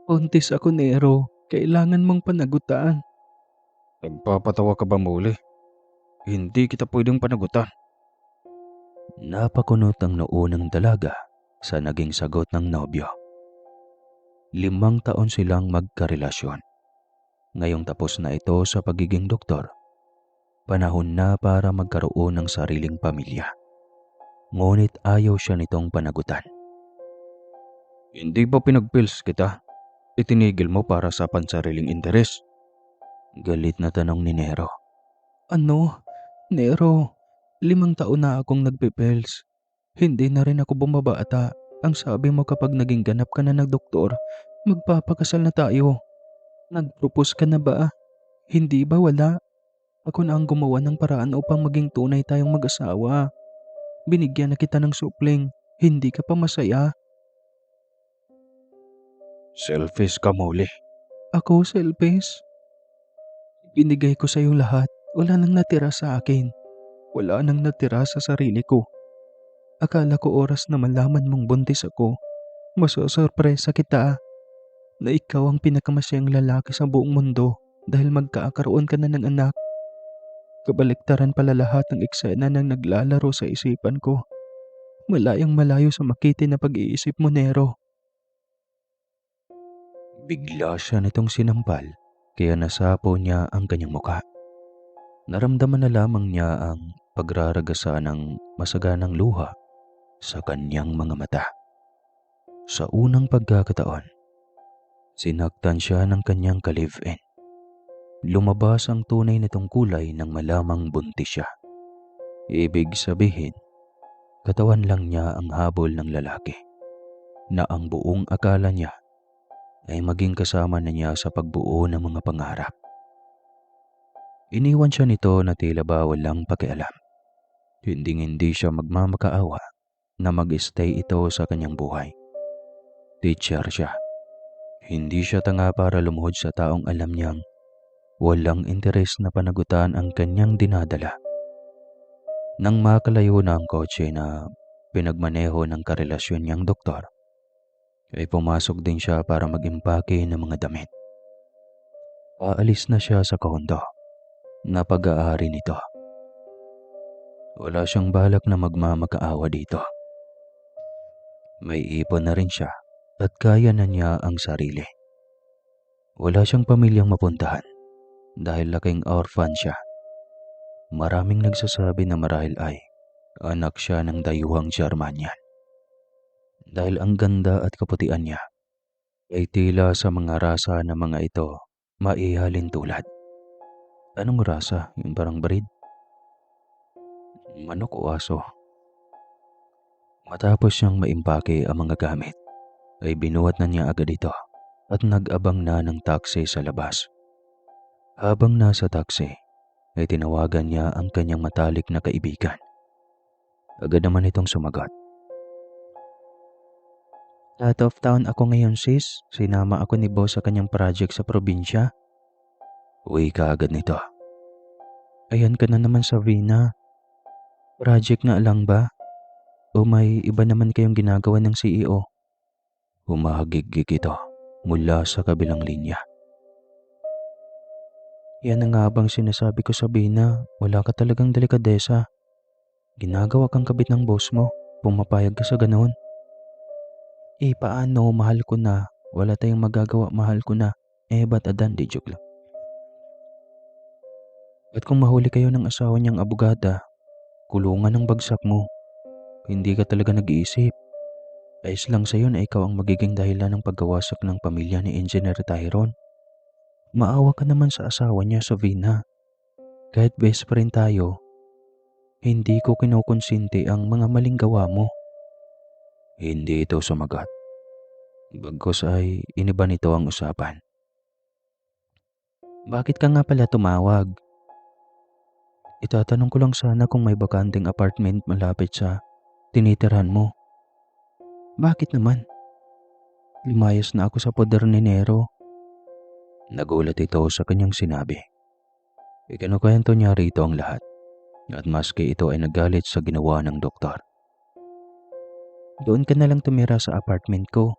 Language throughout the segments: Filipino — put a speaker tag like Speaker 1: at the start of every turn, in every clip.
Speaker 1: Buntis ako, Nero. Kailangan mong panagutan.
Speaker 2: Nagpapatawa ka ba muli? Hindi kita pwedeng panagutan.
Speaker 3: Napakunot ang noo ng dalaga sa naging sagot ng nobyo. 5 taon silang magkarelasyon. Ngayong tapos na ito sa pagiging doktor, panahon na para magkaroon ng sariling pamilya. Ngunit ayaw siya nitong panagutan.
Speaker 2: Hindi ba pinagpils kita? Itinigil mo para sa pansariling interes?
Speaker 3: Galit na tanong ni Nero.
Speaker 1: Ano? Nero, 5 taon na akong nagpipils. Hindi na rin ako bumabata. Ang sabi mo kapag naging ganap ka na ng doktor, magpapakasal na tayo. Nag-propose ka na ba? Hindi ba wala? Ako na ang gumawa ng paraan upang maging tunay tayong mag-asawa. Binigyan na kita ng supling. Hindi ka pa masaya.
Speaker 2: Selfish ka muli.
Speaker 1: Ako, selfish. Binigay ko sa iyo lahat. Wala nang natira sa akin. Wala nang natira sa sarili ko. Akala ko oras na malaman mong buntis ako, masosorpresa kita na ikaw ang pinakamasayang lalaki sa buong mundo dahil magkakaroon ka na ng anak. Kabaliktaran pala lahat ng eksena nang naglalaro sa isipan ko. Malayang malayo sa makiti na pag-iisip mo, Nero.
Speaker 3: Bigla siya nitong sinampal kaya nasapo niya ang kanyang muka. Naramdaman na lamang niya ang pagraragasa ng masaganang luha sa kanyang mga mata. Sa unang pagkakataon, sinaktan siya ng kanyang ka-live-in. Lumabas ang tunay nitong kulay nang malamang buntis siya. Ibig sabihin, katawan lang niya ang habol ng lalaki, na ang buong akala niya ay maging kasama na niya sa pagbuo ng mga pangarap. Iniwan siya nito na tila ba walang pakialam. Hindi siya magmamakaawa na mag-stay ito sa kanyang buhay. Teacher siya. Hindi siya tanga para lumuhod sa taong alam niyang walang interes na panagutan ang kanyang dinadala. Nang makalayo na ang kotse na pinagmaneho ng karelasyon niyang doktor, ay pumasok din siya para mag-impake ng mga damit. Paalis na siya sa kondo na pag-aari nito. Wala siyang balak na magmamakaawa dito. May ipon na rin siya at kaya na niya ang sarili. Wala siyang pamilyang mapuntahan dahil laking orphan siya. Maraming nagsasabi na marahil ay anak siya ng dayuhang Germanian. Dahil ang ganda at kaputian niya ay tila sa mga rasa ng mga ito maihalin tulad. Anong rasa? Yung parang breed? Manok o aso? Matapos siyang maimpake ang mga gamit, ay binuhat na niya agad ito at nag-abang na ng taxi sa labas. Habang nasa taxi, ay tinawagan niya ang kanyang matalik na kaibigan. Agad naman itong sumagot.
Speaker 1: Out of town ako ngayon, sis. Sinama ako ni boss sa kanyang project sa probinsya.
Speaker 3: Uwi ka agad nito.
Speaker 1: Ayan ka na naman sa Vina. Project nga lang ba? O may iba naman kayong ginagawa ng CEO?
Speaker 3: Humahagigik ito mula sa kabilang linya.
Speaker 1: Yan ang nga bang sinasabi ko sa Vina. Wala ka talagang delikadesa. Ginagawa kang kabit ng boss mo. Pumapayag ka sa ganoon. Paano? Mahal ko na. Wala tayong magagawa, mahal ko na. Ba't adan? Di joke lang. At kung mahuli kayo ng asawa niyang abogada, kulungan ng bagsak mo. Hindi ka talaga nag-iisip. Ayos lang sa'yo na ikaw ang magiging dahilan ng pagkawasak ng pamilya ni Engineer Tyron. Maawa ka naman sa asawa niya sa Vina. Kahit best friend tayo, hindi ko kinukonsinti ang mga maling gawa mo.
Speaker 3: Hindi ito sumagot. Bagkus ay iniba nito ang usapan.
Speaker 1: Bakit ka nga pala tumawag? Itatanong ko lang sana kung may bakanting apartment malapit sa tinitirhan mo. Bakit naman? Lumayas na ako sa poder ni Nero.
Speaker 3: Nagulat ito sa kanyang sinabi. Ikinukwento niya rito ang lahat at maski ito ay nagalit sa ginawa ng doktor.
Speaker 1: Doon ka na lang tumira sa apartment ko.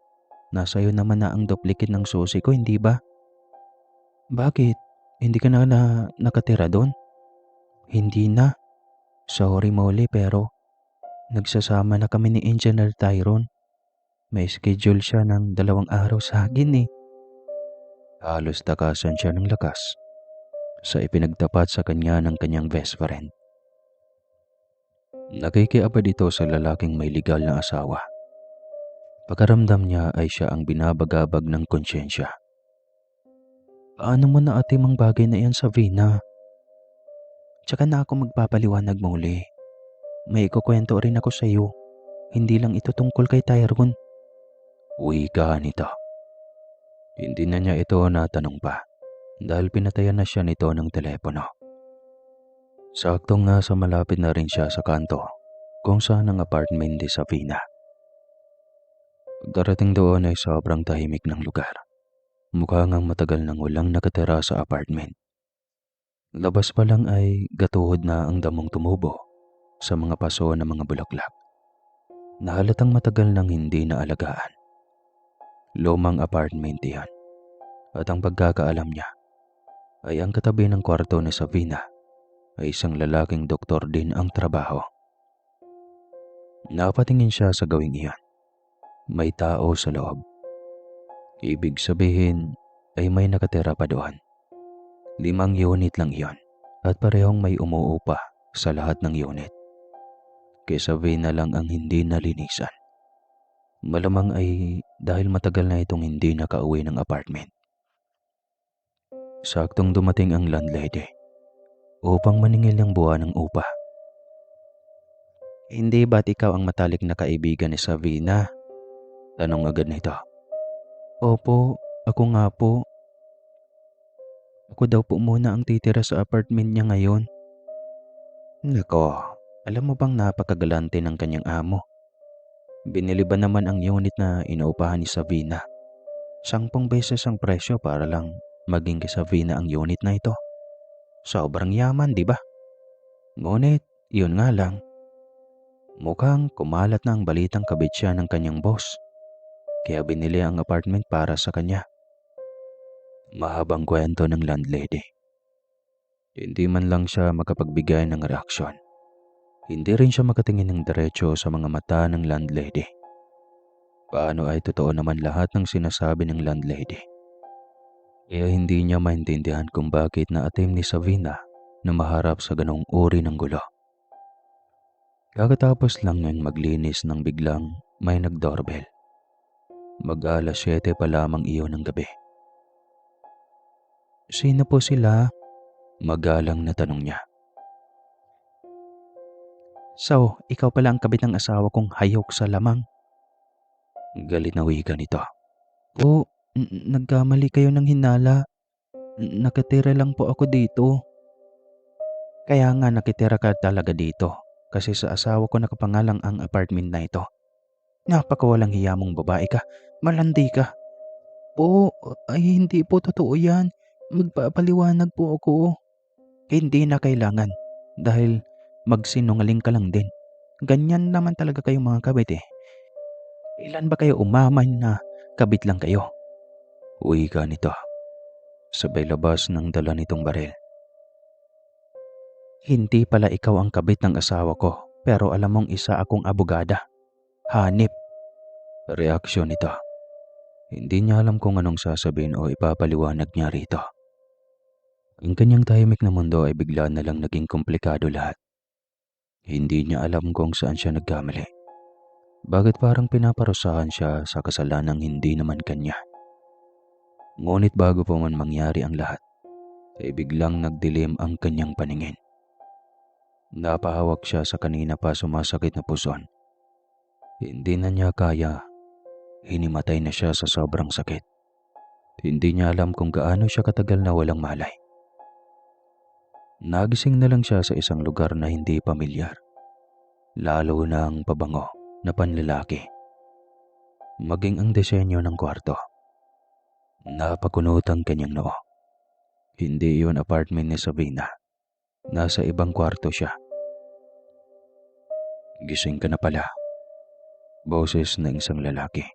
Speaker 3: Nasa'yo naman na ang duplicate ng susi ko, hindi ba? Bakit? Hindi ka na nakatira doon? Hindi na. Sorry Molly pero nagsasama na kami ni Engineer Tyrone. May schedule siya ng 2 araw sa akin eh. Halos takasan siya ng lakas sa ipinagtapat sa kanya ng kanyang best friend. Nakikiabad ito sa lalaking may legal na asawa. Pakaramdam niya ay siya ang binabagabag ng konsyensya. Paano mo naatim ang bagay na iyan, Savina? Tsaka na ako magpapaliwanag muli. May ikukwento rin ako sa iyo. Hindi lang ito tungkol kay Tyrone. Wika nito. Hindi na niya ito natanong pa dahil pinatayan na siya nito ng telepono. Saktong nasa malapit na rin siya sa kanto kung saan ang apartment ni Savina. Pagdarating doon ay sobrang tahimik ng lugar. Mukha ngang matagal nang walang nakatira sa apartment. Labas pa lang ay gatuhod na ang damong tumubo sa mga paso ng mga bulaklak. Nahalatang matagal nang hindi naalagaan. Lumang apartment iyan at ang pagkakaalam niya ay ang katabi ng kwarto ni Savina ay isang lalaking doktor din ang trabaho. Napatingin siya sa gawing iyan. May tao sa loob. Ibig sabihin ay may nakatira pa doon. 5 unit lang iyon at parehong may umuupa sa lahat ng unit. Kay Savina lang ang hindi nalinisan. Malamang ay dahil matagal na itong hindi nakauwi ng apartment. Saktong dumating ang landlady upang maningil ng buwan ng upa. Hindi ba't ikaw ang matalik na kaibigan ni Savina? Tanong agad nito. Opo, ako nga po. Ako daw po muna ang titira sa apartment niya ngayon. Nako, alam mo bang napakagalante ng kanyang amo? Binili ba naman ang unit na inuupahan ni Savina? 10 beses ang presyo para lang maging kay Savina ang unit na ito. Sobrang yaman, di ba? Ngunit, yun nga lang. Mukhang kumalat na ang balitang kabit siya ng kanyang boss. Kaya binili ang apartment para sa kanya. Mahabang kwento ng landlady. Hindi man lang siya makapagbigay ng reaksyon. Hindi rin siya makatingin ng diretso sa mga mata ng landlady. Paano ay totoo naman lahat ng sinasabi ng landlady? Kaya hindi niya maintindihan kung bakit naatim ni Savina na maharap sa ganong uri ng gulo. Kakatapos lang niyang maglinis nang biglang may nag-doorbell. Mag-alas 7 pa lamang iyon ng gabi. Sino po sila? Magalang na tanong niya. So, ikaw pala ang kabit ng asawa kong hayok sa lamang. Galit na wika nito. O, nagkamali kayo ng hinala. Nakatira lang po ako dito. Kaya nga nakitira ka talaga dito kasi sa asawa ko nakapangalang ang apartment na ito. Napakawalang hiya mong babae ka. Malandi ka. Po, ay hindi po totoo yan. Magpapaliwanag po ako. Hindi na kailangan dahil magsinungaling ka lang din. Ganyan naman talaga kayong mga kabit eh. Ilan ba kayo umaman na kabit lang kayo? Uwi ka nito. Sabay labas ng dala nitong baril. Hindi pala ikaw ang kabit ng asawa ko pero alam mong isa akong abogada. Hanip. Reaksyon nito. Hindi niya alam kung anong sasabihin o ipapaliwanag niya rito. Ang kanyang tahimik na mundo ay bigla na lang naging komplikado lahat. Hindi niya alam kung saan siya nagkamali. Bakit parang pinaparusahan siya sa kasalanang hindi naman kanya? Ngunit bago pa man mangyari ang lahat, ay biglang nagdilim ang kanyang paningin. Napahawak siya sa kanina pa sumasakit na puson. Hindi na niya kaya. Hinimatay na siya sa sobrang sakit. Hindi niya alam kung gaano siya katagal na walang malay. Nagising na lang siya sa isang lugar na hindi pamilyar. Lalo na ang pabango na panlalaki. Maging ang disenyo ng kwarto. Napakunot ang kanyang noo. Hindi iyon apartment ni Savina. Nasa ibang kwarto siya. Gising ka na pala. Boses ng isang lalaki.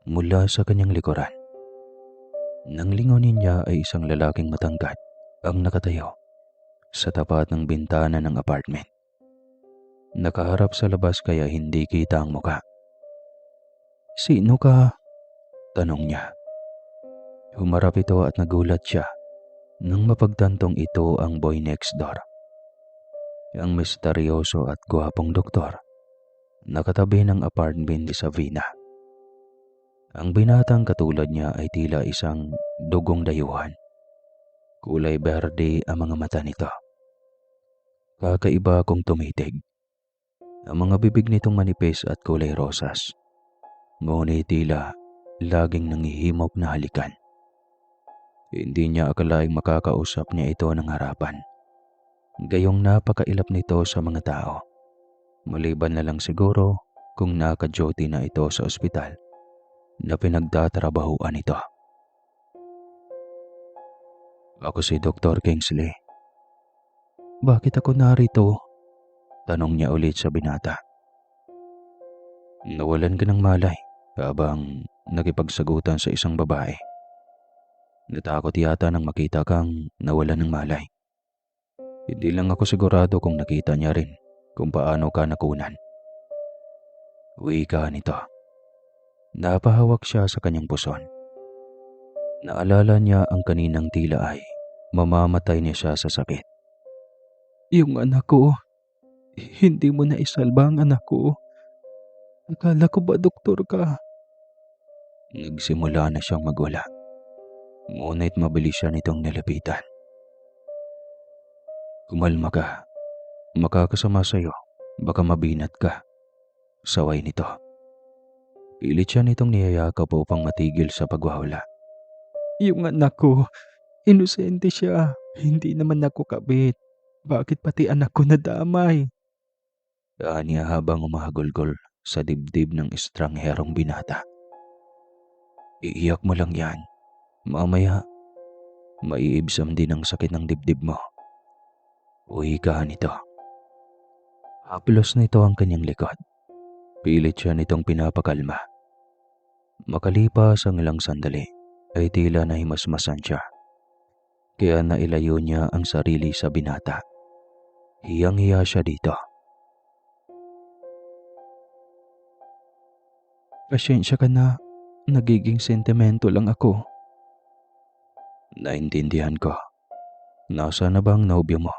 Speaker 3: mula sa kanyang likuran. Nang lingunin niya ay isang lalaking matangkad ang nakatayo sa tapat ng bintana ng apartment. Nakaharap sa labas kaya hindi kita ang muka. "Sino ka?" tanong niya. Humarap ito at nagulat siya nang mapagtantong ito ang boy next door. Ang misteryoso at gwapong doktor nakatabi ng apartment ni Savina. Ang binatang katulad niya ay tila isang dugong dayuhan. Kulay berde ang mga mata nito. Kakaiba kung tumitig. Ang mga bibig nitong manipis at kulay rosas. Ngunit tila laging nangihimok na halikan. Hindi niya akalaing makakausap niya ito ng harapan. Gayong napakailap nito sa mga tao. Maliban na lang siguro kung naka-duty na ito sa ospital na pinagtatrabahuan ito. "Ako si Dr. Kingsley." "Bakit ako narito?" tanong niya ulit sa binata. "Nawalan ka ng malay habang nakipagsagutan sa isang babae. Natakot yata nang makita kang nawalan ng malay. Hindi lang ako sigurado kung nakita niya rin kung paano ka nakunan." Wika nito. Napahawak siya sa kanyang puson. Naalala niya ang kaninang tila ay mamamatay niya siya sa sakit. "Yung anak ko, hindi mo na isalba ang anak ko. Akala ko ba doktor ka?" Nagsimula na siyang magwala. Ngunit mabilis siya nitong nilapitan. "Kumalma ka. Makakasama sa'yo. Baka mabinat ka." Saway nito. Pilit siya nitong niyayakap upang matigil sa pagwawala. "Yung anak ko, inosente siya. Hindi naman ako kabit. Bakit pati anak ko nadamay?" Aniya habang umahagulgol sa dibdib ng estrangherong binata. "Iiyak mo lang yan. Mamaya, maiibsam din ang sakit ng dibdib mo." Wika nito. Haplos nito ang kanyang likod. Pilit siya nitong pinapakalma. Makalipas ang ilang sandali, ay tila nahimasmasan siya. Kaya nailayo niya ang sarili sa binata. Hiyang-hiya siya dito. "Pasensya ka na. Nagiging sentimento lang ako." "Naintindihan ko. Nasaan na ba ang nobyo mo?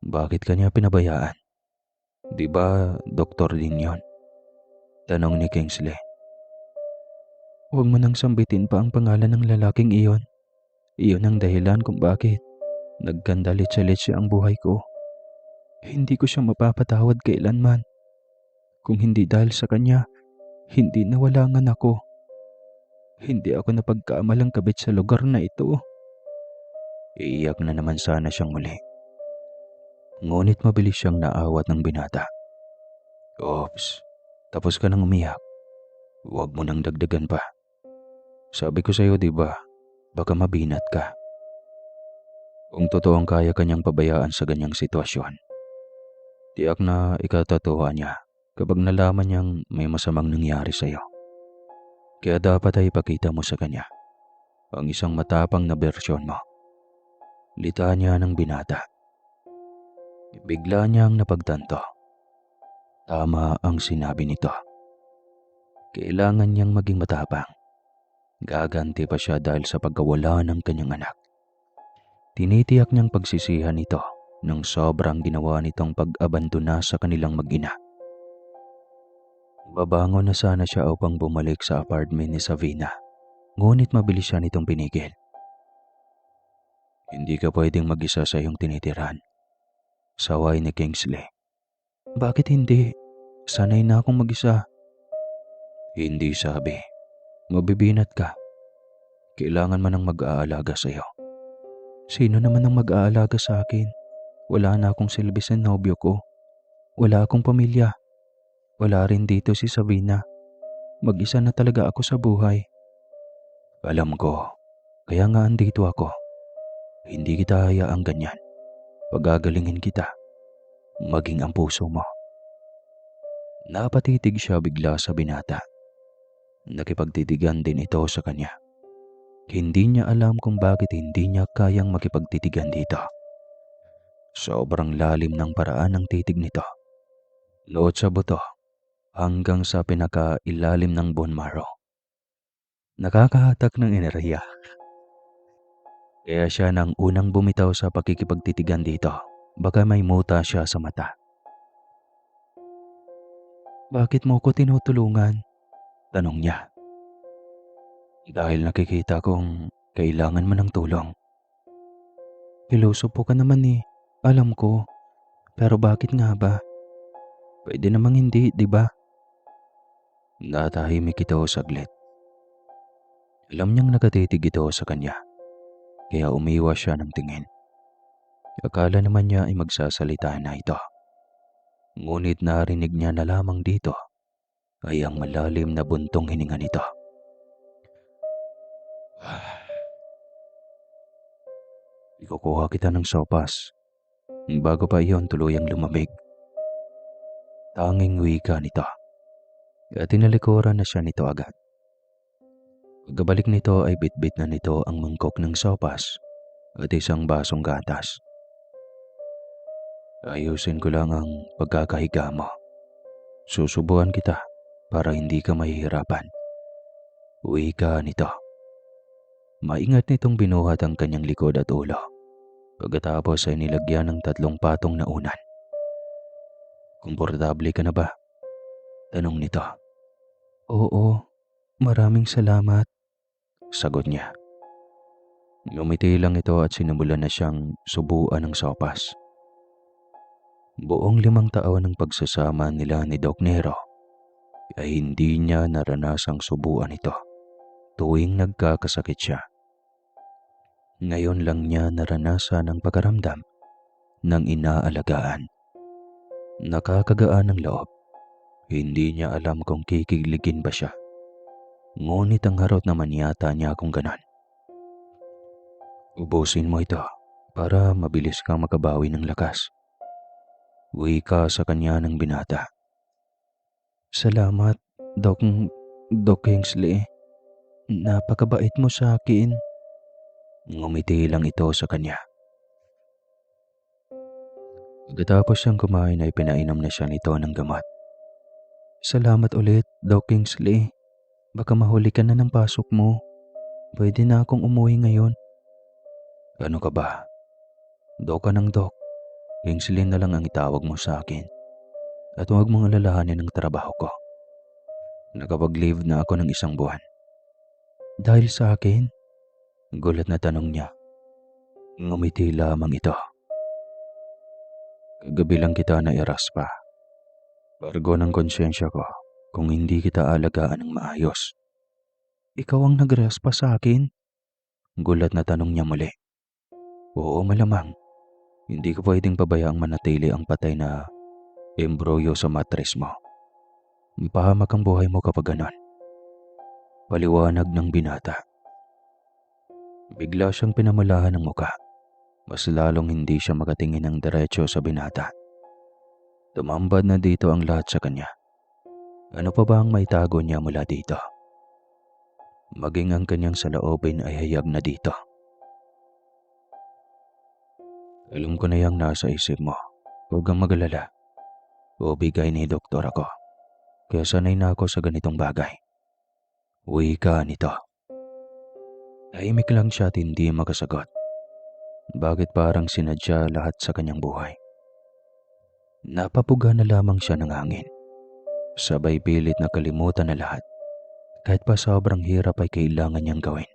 Speaker 3: Bakit kanya pinabayaan? Di ba doktor din yon?" tanong ni Kingsley. "Huwag mo nang sambitin pa ang pangalan ng lalaking iyon. Iyon ang dahilan kung bakit nagkandalit-salit siya ang buhay ko. Hindi ko siya mapapatawad kailanman. Kung hindi dahil sa kanya, hindi nawalangan ako. Hindi ako napagkamalang kabit sa lugar na ito." Iiyak na naman sana siyang muli. Ngunit mabilis siyang naawat ng binata. "Oops, tapos ka nang umiyak. Huwag mo nang dagdagan pa. Sabi ko sa'yo, di ba, baka mabinat ka." Kung totoong kaya kanyang pabayaan sa ganyang sitwasyon, tiyak na ikatatuwa niya kapag nalaman niyang may masamang nangyari sa'yo. Kaya dapat ay ipakita mo sa kanya ang isang matapang na bersyon mo. Litanya ng binata. Bigla niyang napagtanto. Tama ang sinabi nito. Kailangan niyang maging matapang. Gaganti pa siya dahil sa pagkawala ng kanyang anak. Tinitiyak niyang pagsisihan ito nang sobrang ginawa nitong pag-abandona sa kanilang mag-ina. Babangon na sana siya upang bumalik sa apartment ni Savina. Ngunit mabilis siya nitong pinigil. "Hindi ka pwedeng mag-isa sa iyong tinitiran." Saway ni Kingsley. "Bakit hindi? Sanay na akong mag-isa." "Hindi sabi. Mabibinat ka. Kailangan man ng mag-aalaga sa iyo." "Sino naman ang mag-aalaga sa akin? Wala na akong silbi sa nobyo ko. Wala akong pamilya. Wala rin dito si Savina. Mag-isa na talaga ako sa buhay." "Alam ko. Kaya nga andito ako. Hindi kita hayaang ganyan. Pagagalingin kita. Maging ang puso mo." Napatitig siya bigla sa binata. Nakipagtitigan din ito sa kanya. Hindi niya alam kung bakit hindi niya kayang makipagtitigan dito. Sobrang lalim ng paraan ng titig nito. Nood sa buto hanggang sa pinakailalim ng bone marrow. Nakakahatak ng enerhiya. Kaya siya nang unang bumitaw sa pakikipagtitigan dito. Baka may muta siya sa mata. "Bakit mo ko tinutulungan?" tanong niya. "Dahil nakikita kong kailangan mo ng tulong." "Pilosopo ka naman eh. Alam ko. Pero bakit nga ba? Pwede namang hindi, di ba?" Natahimik ito saglit. Alam niyang nakatitig ito sa kanya. Kaya umiwas siya ng tingin. Akala naman niya ay magsasalita na ito. Ngunit narinig niya na lamang dito ay ang malalim na buntong hininga nito. "Ikukuha kita ng sopas bago pa iyon tuluyang lumamig." Tanging wika nito. At tinalikuran na siya nito agad. Pagkabalik nito ay bitbit na nito ang mangkok ng sopas at isang basong gatas. "Ayusin ko lang ang pagkakahiga mo. Susubuan kita para hindi ka mahihirapan." Wika nito. Maingat nitong binuhat ang kanyang likod at ulo. Pagkatapos ay nilagyan ng 3 patong na unan. "Komportable ka na ba?" tanong nito. "Oo, maraming salamat," sagot niya. Ngumiti lang ito at sinimulan na siyang subuan ng sopas. Buong 5 taon ng pagsasama nila ni Doc Nero ay hindi niya naranasang subuan ito tuwing nagkakasakit siya. Ngayon lang niya naranasan ang pagkaramdam ng inaalagaan. Nakakagaan ng loob. Hindi niya alam kung kikigligin ba siya. Ngunit ang harot naman yata niya kung ganon. "Ubusin mo ito para mabilis kang makabawi ng lakas." Wika sa kanya ng binata. "Salamat, Doc Kingsley. Napakabait mo sa akin." Ngumiti lang ito sa kanya. Pagkatapos siyang kumain ay pinainom na siya nito ng gamot. "Salamat ulit, Doc Kingsley. Baka mahuli ka na ng pasok mo. Pwede na akong umuwi ngayon." "Ano ka ba? Doc ka ng Doc. Kingsley na lang ang itawag mo sa akin. At huwag mong alalahanin ang trabaho ko. Nakapag-leave na ako ng 1 buwan." "Dahil sa akin?" Gulat na tanong niya. Ngumiti lamang ito. "Kagabi lang kita nairas pa. Bargo ng konsyensya ko kung hindi kita alagaan ng maayos." "Ikaw ang nagrespa sa akin?" Gulat na tanong niya muli. "Oo, malamang. Hindi ko pwedeng pabayaang manatili ang patay na embryo sa matres mo. Mapahamak ang buhay mo kapag ganon." Paliwanag ng binata. Bigla siyang pinamalahan ng muka. Mas lalong hindi siya makatingin ng diretso sa binata. Tumambad na dito ang lahat sa kanya. Ano pa ba ang maitago niya mula dito? Maging ang kanyang saloobin ay hayag na dito. "Alam ko na yung nasa isip mo. Huwag kang mag-alala. Bibigay ni doktor ako. Kaya sanay na ako sa ganitong bagay." Wika nito. Tahimik lang siya at hindi makasagot. Bakit parang sinadya lahat sa kanyang buhay? Napapuga na lamang siya ng hangin. Sabay pilit na kalimutan na lahat. Kahit pa sobrang hirap ay kailangan niyang gawin.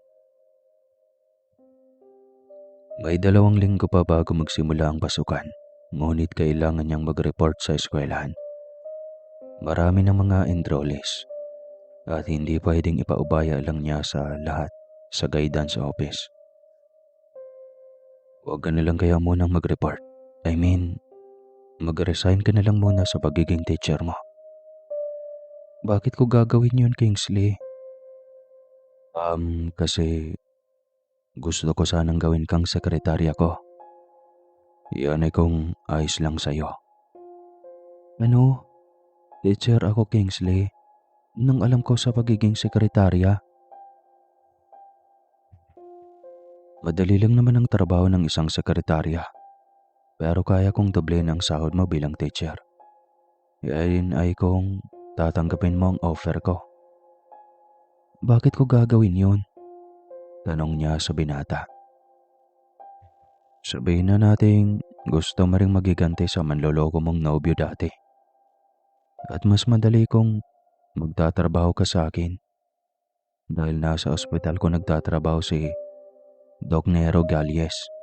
Speaker 3: May 2 linggo pa bago magsimula ang pasukan. Ngunit kailangan niyang mag-report sa eskwelahan. Marami ng mga enrollees. At hindi pwedeng ipaubaya lang niya sa lahat sa guidance office. "Huwag ka na lang kaya munang mag-report. Mag-resign ka na lang muna sa pagiging teacher mo." "Bakit ko gagawin yun, Kingsley?" Kasi gusto ko sanang gawin kang sekretarya ko. Yan ay kung ayos lang sa'yo." "Ano? Teacher ako, Kingsley. nang alam ko sa pagiging sekretarya. Madali lang naman ang trabaho ng isang sekretarya, pero kaya kong doblehin ang sahod mo bilang teacher. Yayin ay kung tatanggapin mo ang offer ko. Bakit ko gagawin yun? Tanong niya sa binata. Sabihin na nating gusto mo ring magiganti sa manloloko mong nobyo dati. At mas madali kung magtatrabaho ka sa akin dahil nasa ospital ko nagtatrabaho si Doc Nero Galles.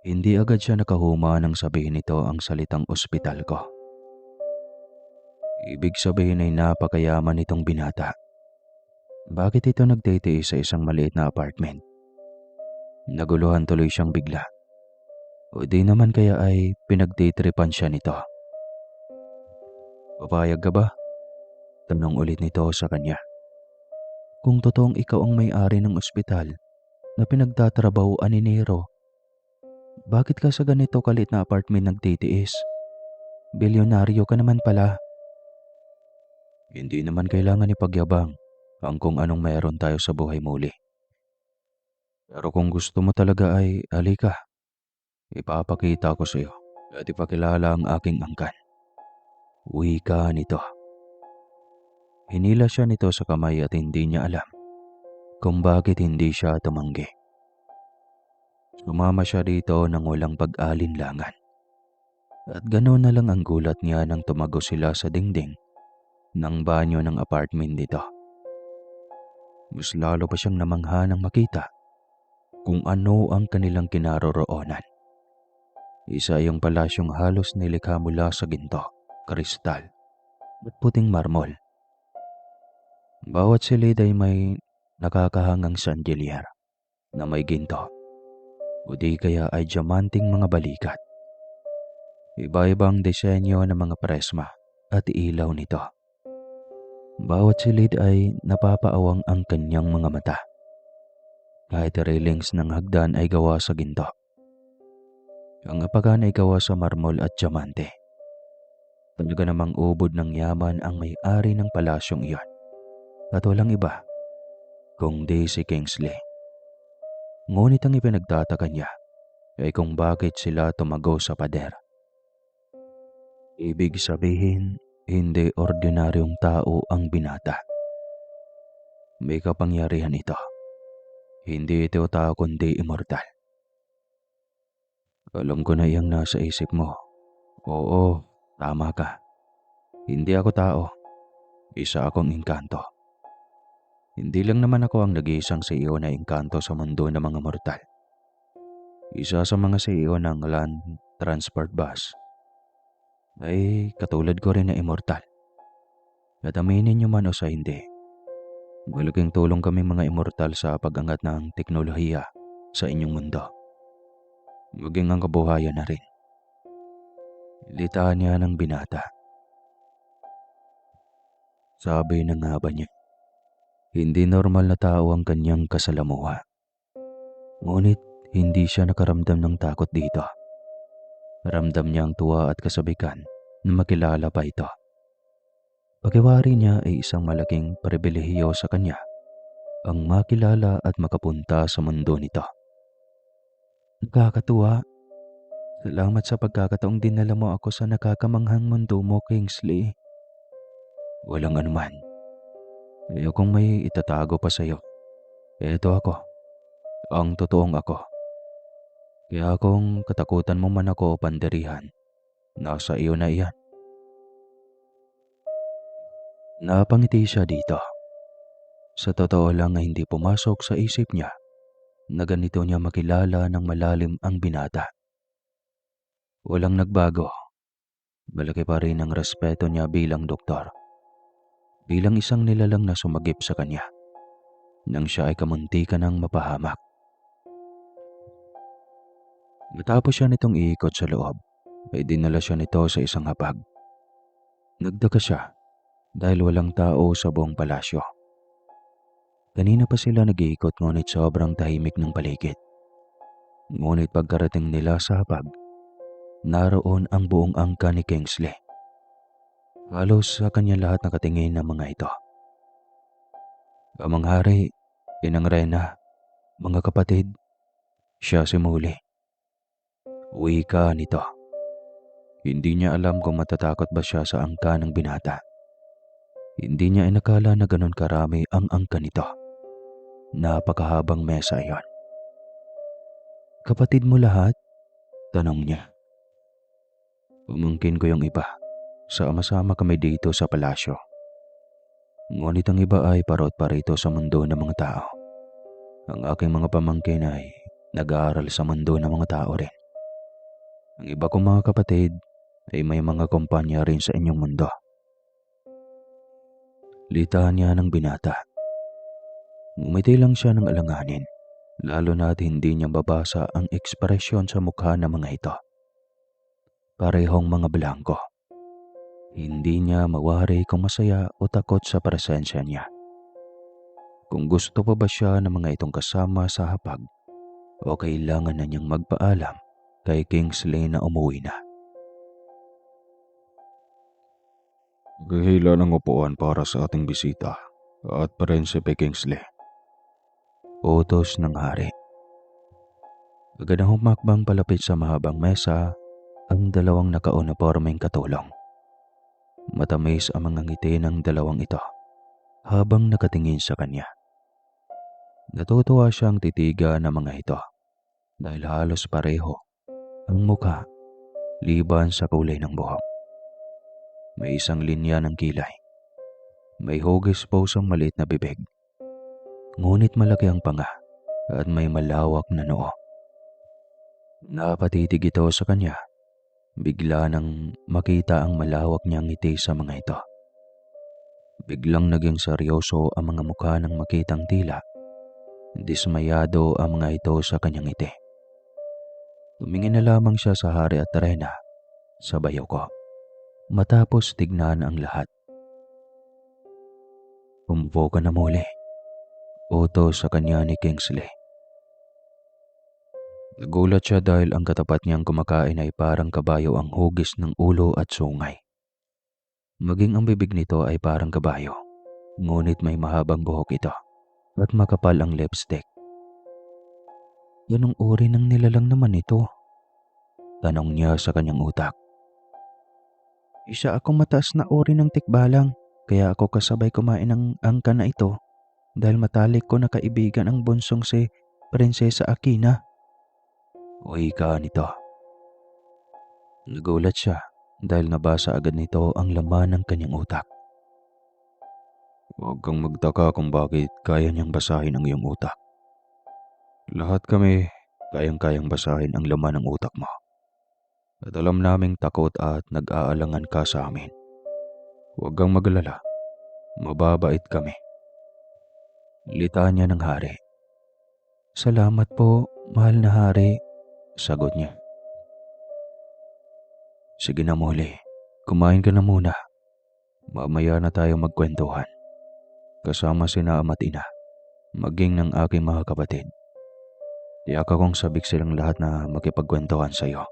Speaker 3: Hindi agad siya nakahuma nang sabihin nito ang salitang ospital ko. Ibig sabihin ay napakayaman nitong binata. Bakit ito nagtitiis sa isang maliit na apartment? Naguluhan tuloy siyang bigla. O di naman kaya ay pinagtitripan siya nito. Papayag ka ba? Tanong ulit nito sa kanya. Kung totoong ikaw ang may-ari ng ospital na pinagtatrabahuan ni Nero, bakit ka sa ganito kalit na apartment nagtitiis? Bilyonaryo ka naman pala. Hindi naman kailangan ipagyabang ang kung anong mayroon tayo sa buhay muli. Pero kung gusto mo talaga ay halika. Ipapakita ko sa iyo at ipakilala ang aking angkan. Wika nito. Hinila siya nito sa kamay at hindi niya alam kung bakit hindi siya tumanggi. Sumama siya dito nang walang pag-alinlangan. At ganoon na lang ang gulat niya nang tumago sila sa dingding ng banyo ng apartment dito. Mas lalo pa siyang namangha nang makita kung ano ang kanilang kinaroroonan. Isa yung palasyong halos nilikha mula sa ginto, kristal at puting marmol. Bawat silid ay may nakakahangang chandelier na may ginto o di kaya ay diamanting mga balikat. Iba-ibang disenyo ng mga presma at ilaw nito. Bawat silid ay napapaawang ang kanyang mga mata. Kahit railings ng hagdan ay gawa sa ginto. Ang apagan ay gawa sa marmol at diamante. Talaga namang ubod ng yaman ang may-ari ng palasyong iyon. At walang iba kundi si Kingsley. Ngunit ang ipinagtataka niya ay kung bakit sila tumago sa pader. Ibig sabihin, hindi ordinaryong tao ang binata. May kapangyarihan ito. Hindi ito tao kundi immortal. Alam ko na iyang nasa isip mo. Oo, tama ka. Hindi ako tao. Isa akong engkanto. Hindi lang naman ako ang nag-iisang CEO na engkanto sa mundo ng mga mortal. Isa sa mga CEO ng Land Transport Bus ay katulad ko rin na immortal. At aminin niyo man o sa hindi, malaking tulong kami mga immortal sa pag-angat ng teknolohiya sa inyong mundo. Maging ang kabuhayan na rin. Litaan niya ng binata. Sabi na nga ba niya, hindi normal na tao ang kanyang kasalamuha. Ngunit hindi siya nakaramdam ng takot dito. Ramdam niya ang tuwa at kasabikan na makilala pa ito. Pakiwari niya ay isang malaking pribilehiyo sa kanya ang makilala at makapunta sa mundo nito. Nakakatuwa. Salamat sa pagkakataong dinala mo ako sa nakakamanghang mundo mo, Kingsley. Walang anuman. Ayokong may itatago pa sa'yo. Ito ako. Ang totoong ako. Kaya kung katakutan mo man ako o pandirihan, nasa iyo na iyan. Napangiti siya dito. Sa totoo lang ay hindi pumasok sa isip niya na ganito niya makilala ng malalim ang binata. Walang nagbago. Malaki pa rin ang respeto niya bilang doktor. Bilang isang nilalang na sumagip sa kanya nang siya ay kamuntikan ng mapahamak. Matapos siya nitong iikot sa loob, ay dinala siya nito sa isang hapag. Nagdaka siya dahil walang tao sa buong palasyo. Kanina pa sila nag-iikot ngunit sobrang tahimik ng paligid. Ngunit pagkarating nila sa hapag, naroon ang buong angka ni Kingsley. Halos sa kanya lahat nakatingin ng mga ito. Amang hari, inang Rena, mga kapatid, siya si Muli. Wika nito. Hindi niya alam kung matatakot ba siya sa angka ng binata. Hindi niya inakala na ganun karami ang angka nito. Napakahabang mesa iyon. Kapatid mo lahat? Tanong niya. Pamangkin ko yung iba. Sama-sama kami dito sa palasyo. Ngunit ang iba ay parot parito sa mundo ng mga tao. Ang aking mga pamangkin ay nag-aaral sa mundo ng mga tao rin. Ang iba kong mga kapatid ay may mga kumpanya rin sa inyong mundo. Litaan niya ng binata. Ngumiti lang siya ng alanganin, lalo na't hindi niya babasa ang ekspresyon sa mukha ng mga ito. Parehong mga blanko. Hindi niya mawari kung masaya o takot sa presensya niya. Kung gusto pa ba siya ng mga itong kasama sa hapag o kailangan na niyang magpaalam kay Kingsley na umuwi na.
Speaker 2: Gahila ng upuan para sa ating bisita at Prinsipe Kingsley.
Speaker 3: Utos ng hari. Agad na humakbang palapit sa mahabang mesa ang dalawang nakaunipormeng katulong. Matamis ang mga ngiti ng dalawang ito habang nakatingin sa kanya. Natutuwa siyang titiga ng mga ito dahil halos pareho ang mukha liban sa kulay ng buhok. May isang linya ng kilay. May hugis pusong maliit na bibig. Ngunit malaki ang panga at may malawak na noo. Napatitig ito sa kanya. Bigla nang makita ang malawak niyang ngiti sa mga ito. Biglang naging seryoso ang mga mukha ng makitang tila. Dismayado ang mga ito sa kanyang ngiti. Tumingin na lamang siya sa hari at Rena sa bayaw ko. Matapos tignan ang lahat. Umupo ka na muli. Utos sa kanya ni Kingsley. Nagulat siya dahil ang katapat niyang kumakain ay parang kabayo ang hugis ng ulo at sungay. Maging ang bibig nito ay parang kabayo, ngunit may mahabang buhok ito at makapal ang lipstick. Anong uri ng nilalang naman ito? Tanong niya sa kanyang utak. Isa akong mataas na uri ng tikbalang, kaya ako kasabay kumain ng angka na ito dahil matalik ko na kaibigan ang bunsong si Prinsesa Akina. Uy ka nito. Nagulat siya dahil nabasa agad nito ang laman ng kanyang utak.
Speaker 2: Huwag kang magtaka kung bakit kaya niyang basahin ang iyong utak. Lahat kami kayang-kayang basahin ang laman ng utak mo. At alam naming takot at nag-aalangan ka sa amin. Huwag kang magalala. Mababait kami.
Speaker 3: Litaan niya ng hari. Salamat po, mahal na hari, sagot niya. Sige na Muli, kumain ka na muna. Mamaya na tayo magkwentuhan. Kasama sina ama at ina, maging ng aking mga kapatid. Tiyak akong sabik silang lahat na makipagkwentuhan sa iyo.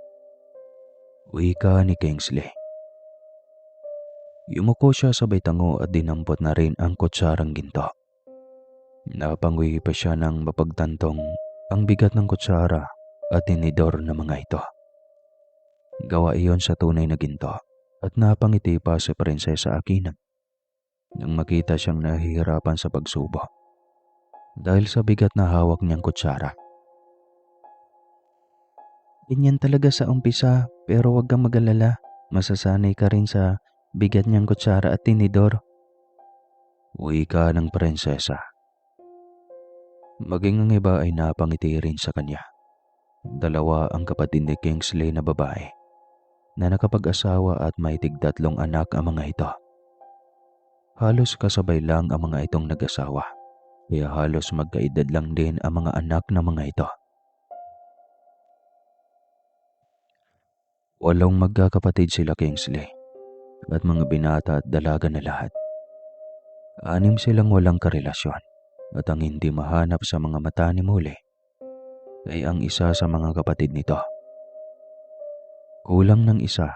Speaker 3: Wika ni Kingsley. Yumuko siya sabay tango at dinampot na rin ang kutsarang ginto. Napanguwi pa siya ng mapagtantong ang bigat ng kutsara at tinidor na mga ito. Gawa iyon sa tunay na ginto at napangiti pa si Prinsesa Akina nang makita siyang nahihirapan sa pagsubo dahil sa bigat na hawak niyang kutsara. Ganyan talaga sa umpisa, pero huwag kang mag-alala. Masasanay ka rin sa bigat niyang kutsara at tinidor. Wika ng prinsesa. Maging ang iba ay napangiti rin sa kanya. Dalawa ang kapatid ni Kingsley na babae na nakapag-asawa at may tig-3 anak ang mga ito. Halos kasabay lang ang mga itong nag-asawa, kaya halos magkaedad lang din ang mga anak ng mga ito. 8 magkakapatid sila Kingsley at mga binata at dalaga na lahat. 6 silang walang karelasyon at ang hindi mahanap sa mga mata ni Muli ay ang isa sa mga kapatid nito. Kulang ng isa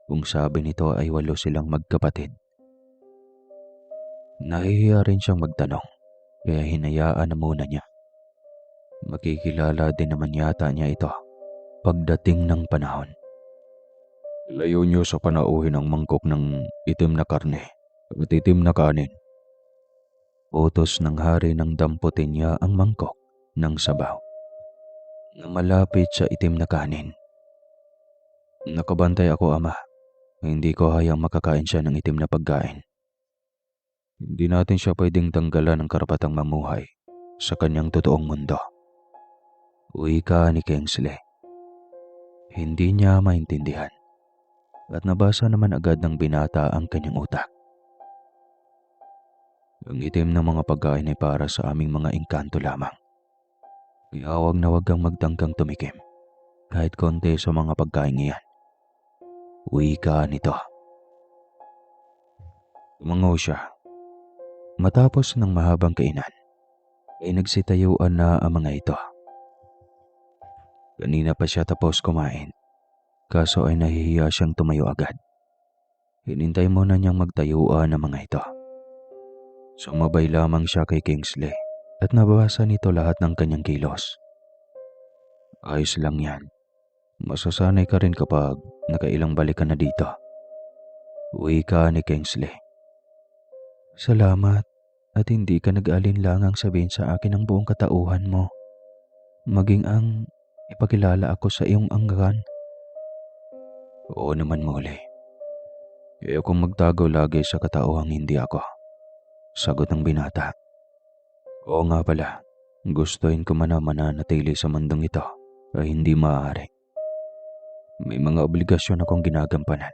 Speaker 3: kung sabi nito ay 8 silang magkapatid. Nahihiya rin siyang magtanong, kaya hinayaan na muna niya. Makikilala din naman yata niya ito pagdating ng panahon.
Speaker 2: Layo niyo sa panauhin ang mangkok ng itim na karne at itim na kanin.
Speaker 3: Utos ng hari nang damputin niya ang mangkok ng sabaw na malapit sa itim na kanin. Nakabantay ako, ama. Hindi ko hayang makakain siya ng itim na pagkain.
Speaker 2: Hindi natin siya pwedeng tanggalan ng karapatang mamuhay sa kanyang totoong mundo.
Speaker 3: Wika ni Kingsley. Hindi niya maintindihan at nabasa naman agad ng binata ang kanyang utak.
Speaker 2: Ang itim ng mga pagkain ay para sa aming mga engkanto lamang.
Speaker 3: Kaya huwag na huwag kang magtangkang tumikim kahit konti sa mga pagkain iyan. Wika nito.
Speaker 2: Tumango siya.
Speaker 3: Matapos ng mahabang kainan, ay nagsitayuan na ang mga ito. Kanina pa siya tapos kumain, kaso ay nahihiya siyang tumayo agad. Hinintay muna niyang magtayuan ang mga ito. Sumabay lamang siya kay Kingsley at nabasa nito lahat ng kanyang kilos.
Speaker 2: Ayos lang yan. Masasanay ka rin kapag nakailang balik ka na dito.
Speaker 3: Wika ni Kingsley. Salamat at hindi ka nag-alinlangang sabihin sa akin ang buong katauhan mo. Maging ang ipakilala ako sa iyong angkan.
Speaker 2: Oo naman, Muli. Kaya kung magtago lagi sa katauhang hindi ako. Sagot ng binata.
Speaker 3: Oo nga pala, gustuin ko man na mananatili sa mundong ito ay hindi maaari. May mga obligasyon akong ginagampanan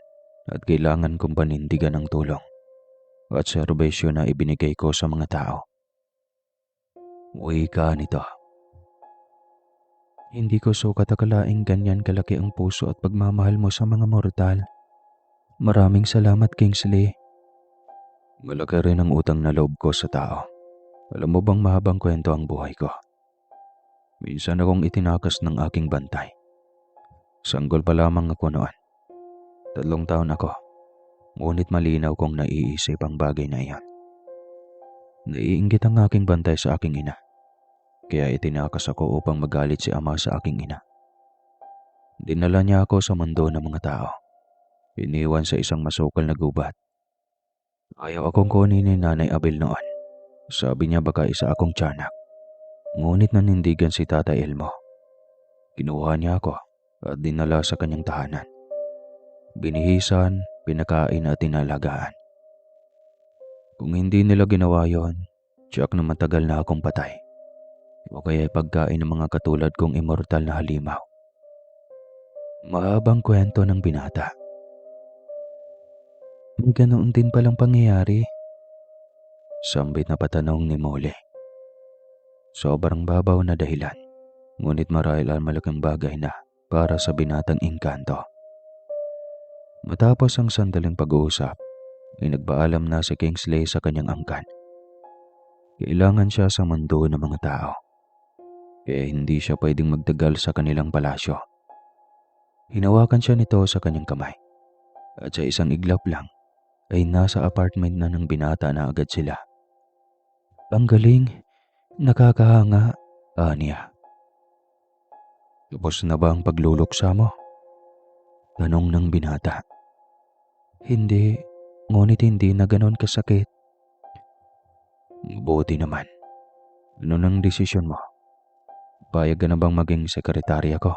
Speaker 3: at kailangan kong panindigan ng tulong at serbisyo na ibinigay ko sa mga tao. Wika nito. Hindi ko sukat akalaing ganyan kalaki ang puso at pagmamahal mo sa mga mortal. Maraming salamat, Kingsley.
Speaker 2: Malaki rin ang utang na loob ko sa tao. Alam mo bang mahabang kwento ang buhay ko? Minsan akong itinakas ng aking bantay. Sanggol pa lamang ako noon. 3 taon ako. Ngunit malinaw kong naiisip ang bagay na iyan.
Speaker 3: Naiinggit ang aking bantay sa aking ina. Kaya itinakas ako upang magalit si ama sa aking ina. Dinala niya ako sa mundo ng mga tao. Iniwan sa isang masukal na gubat. Ayaw akong kunin ni Nanay Abel noon. Sabi niya baka isa akong tiyanak. Ngunit nanindigan si Tatay Elmo. Kinuha niya ako at dinala sa kanyang tahanan. Binihisan, pinakain at tinalagaan. Kung hindi nila ginawa yon, tiyak na matagal na akong patay. O kaya pagkain ng mga katulad kong immortal na halimaw. Mahabang kwento ng binata. May ganoon din palang pangyayari? Sambit na patanong ni Mole. Sobrang babaw na dahilan, ngunit marahil ang malaking bagay na para sa binatang engkanto. Matapos ang sandaling pag-uusap, ay nagpaalam na si Kingsley sa kanyang angkan. Kailangan siya sa mundo ng mga tao, kaya hindi siya pwedeng magtagal sa kanilang palasyo. Hinawakan siya nito sa kanyang kamay, at sa isang iglap lang, ay nasa apartment na ng binata na agad sila. Ang galing, nakakahanga, aniya. Tapos na ba ang pagluluksa mo? Tanong ng binata. Hindi, ngunit hindi na ganon kasakit. Mabuti naman. Ano nang desisyon mo? Payag ka na bang maging sekretarya ko?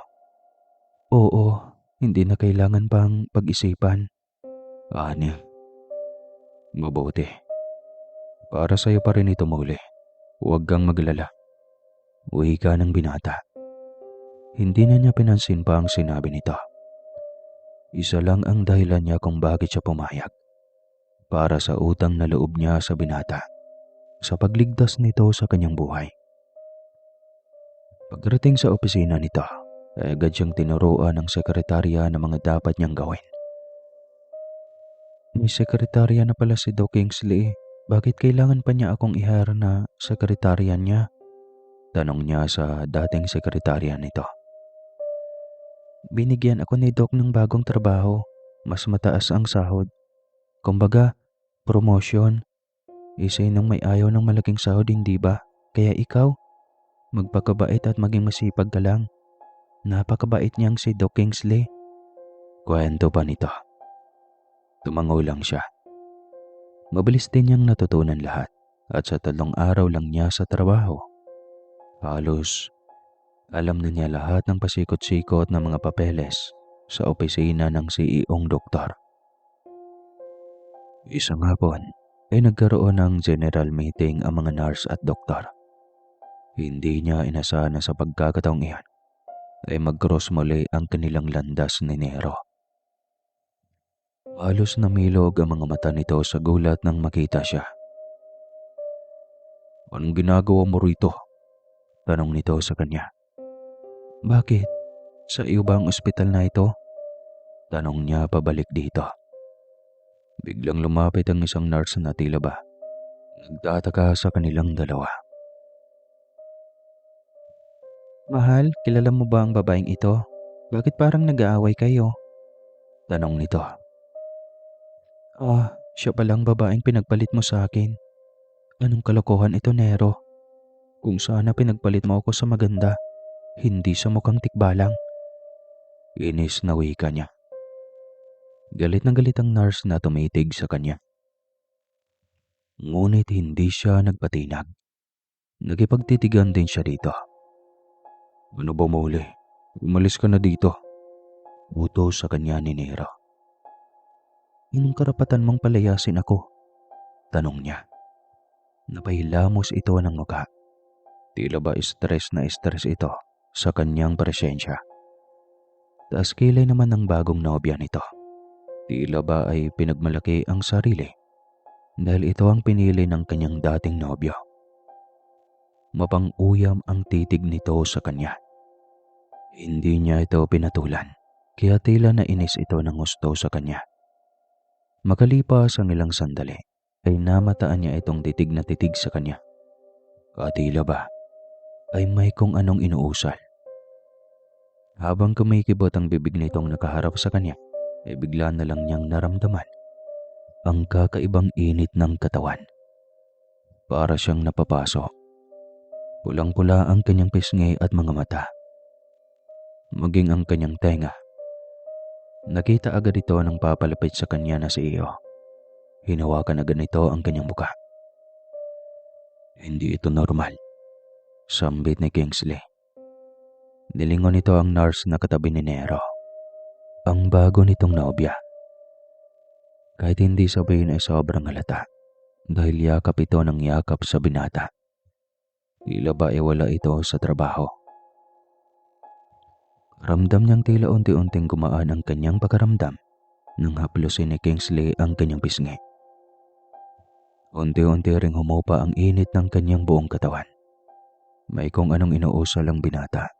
Speaker 3: Oo, hindi na kailangan pang pag-isipan. Aniya. Mabuti. Para sa'yo pa rin ito, Muli. Huwag kang maglala. Wika ng binata. Hindi na niya pinansin pa ang sinabi nito. Isa lang ang dahilan niya kung bakit siya pumayag. Para sa utang na loob niya sa binata. Sa pagligtas nito sa kanyang buhay. Pagdating sa opisina nito, ay agad siyang tinuruan ng sekretarya ng mga dapat niyang gawin. May sekretarya na pala si Doc Kingsley. Bakit kailangan pa niya akong i-hire na sekretarya niya? Tanong niya sa dating sekretarya nito. Binigyan ako ni Doc ng bagong trabaho. mas mataas ang sahod. Kumbaga, promotion. Isa ng may ayaw ng malaking sahod, hindi ba? Kaya ikaw, magpakabait at maging masipag ka lang. Napakabait niyang si Doc Kingsley. Kwento pa nito. Tumango lang siya. Mabilis din niyang natutunan lahat at sa 3 araw lang niya sa trabaho. Halos alam na niya lahat ng pasikot-sikot ng mga papeles sa opisina ng CEO-ng doktor. Isang hapon ay nagkaroon ng general meeting ang mga nurse at doktor. Hindi niya inasahan na sa pagkakataong iyan ay mag-cross muli ang kanilang landas ni Nero. Halos namilog ang mga mata nito sa gulat nang makita siya. "Anong ginagawa mo rito?" tanong nito sa kanya. "Bakit? Sa iyo ba ang ospital na ito?" tanong niya pabalik dito. Biglang lumapit ang isang nurse na tila ba nagtataka sa kanilang dalawa. "Mahal, kilala mo ba ang babaeng ito? Bakit parang nag-aaway kayo?" tanong nito. Siya palang babaeng pinagpalit mo sa akin. Anong kalokohan ito, Nero? Kung sana pinagpalit mo ako sa maganda, hindi sa mukhang tikbalang. Inis na wika niya. Galit na galit ang nurse na tumitig sa kanya. Ngunit hindi siya nagpatinag. Nagipagtitigan din siya dito. "Ano ba muli? Umalis ka na dito." Utos sa kanya ni Nero. "Anong karapatan mong palayasin ako?" tanong niya. Napahilamos ito ng mukha. Tila ba stress na stress ito sa kanyang presensya. Taas kilay naman ng bagong nobya nito. Tila ba ay pinagmalaki ang sarili dahil ito ang pinili ng kanyang dating nobyo. Mapang-uyam ang titig nito sa kanya. Hindi niya ito pinatulan, kaya tila nainis ito ng gusto sa kanya. Makalipas ang ilang sandali, ay namataan niya itong titig na titig sa kanya. At tila ba ay may kung anong inuusal. Habang kumikibot ang bibig nitong nakaharap sa kanya, ay bigla na lang niyang naramdaman ang kakaibang init ng katawan. Para siyang napapaso. Pulang-pula ang kanyang pisngi at mga mata. Maging ang kanyang tenga. Nakita agad ito nang papalapit sa kanya na si Iyo. Hinawakan agad nito ang kanyang muka. "Hindi ito normal," sambit ni Kingsley. Nilingon nito ang nurse na katabi ni Nero. Ang bago nitong nobya. Kahit hindi sabihin ay sobrang halata dahil yakap ito ng yakap sa binata. Tila ba ay wala ito sa trabaho. Ramdam niyang tila unti-unting gumaan ang kanyang pakaramdam nang haplusin ni Kingsley ang kanyang pisngi. Unti-unti ring humupa ang init ng kanyang buong katawan. May kung anong inuusal ang binata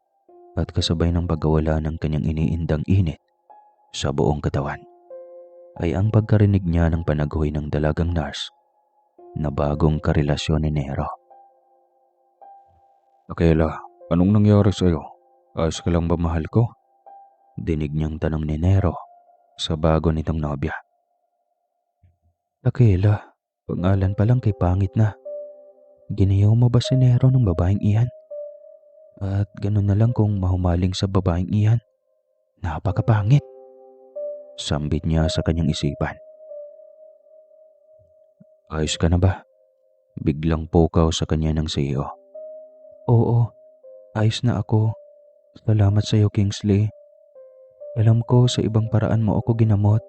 Speaker 3: at kasabay ng pagkawala ng kanyang iniindang init sa buong katawan ay ang pagkarinig niya ng panagoy ng dalagang nurse na bagong karelasyon ni Nero. "Akela, anong nangyari sa'yo? Ayos ka lang ba, mahal ko?" Dinig niyang tanong ni Nero sa bago nitong nobya. "Akela, pangalan pa lang kay pangit na. Ginayaw mo ba si Nero ng babaeng iyan? At ganun na lang kung mahumaling sa babaeng iyan. Napakapangit." Sambit niya sa kanyang isipan. "Ayos ka na ba?" Biglang pukaw sa kanya ng CEO. "Oo, ayos na ako. Salamat sa iyo, Kingsley. Alam ko sa ibang paraan mo ako ginamot."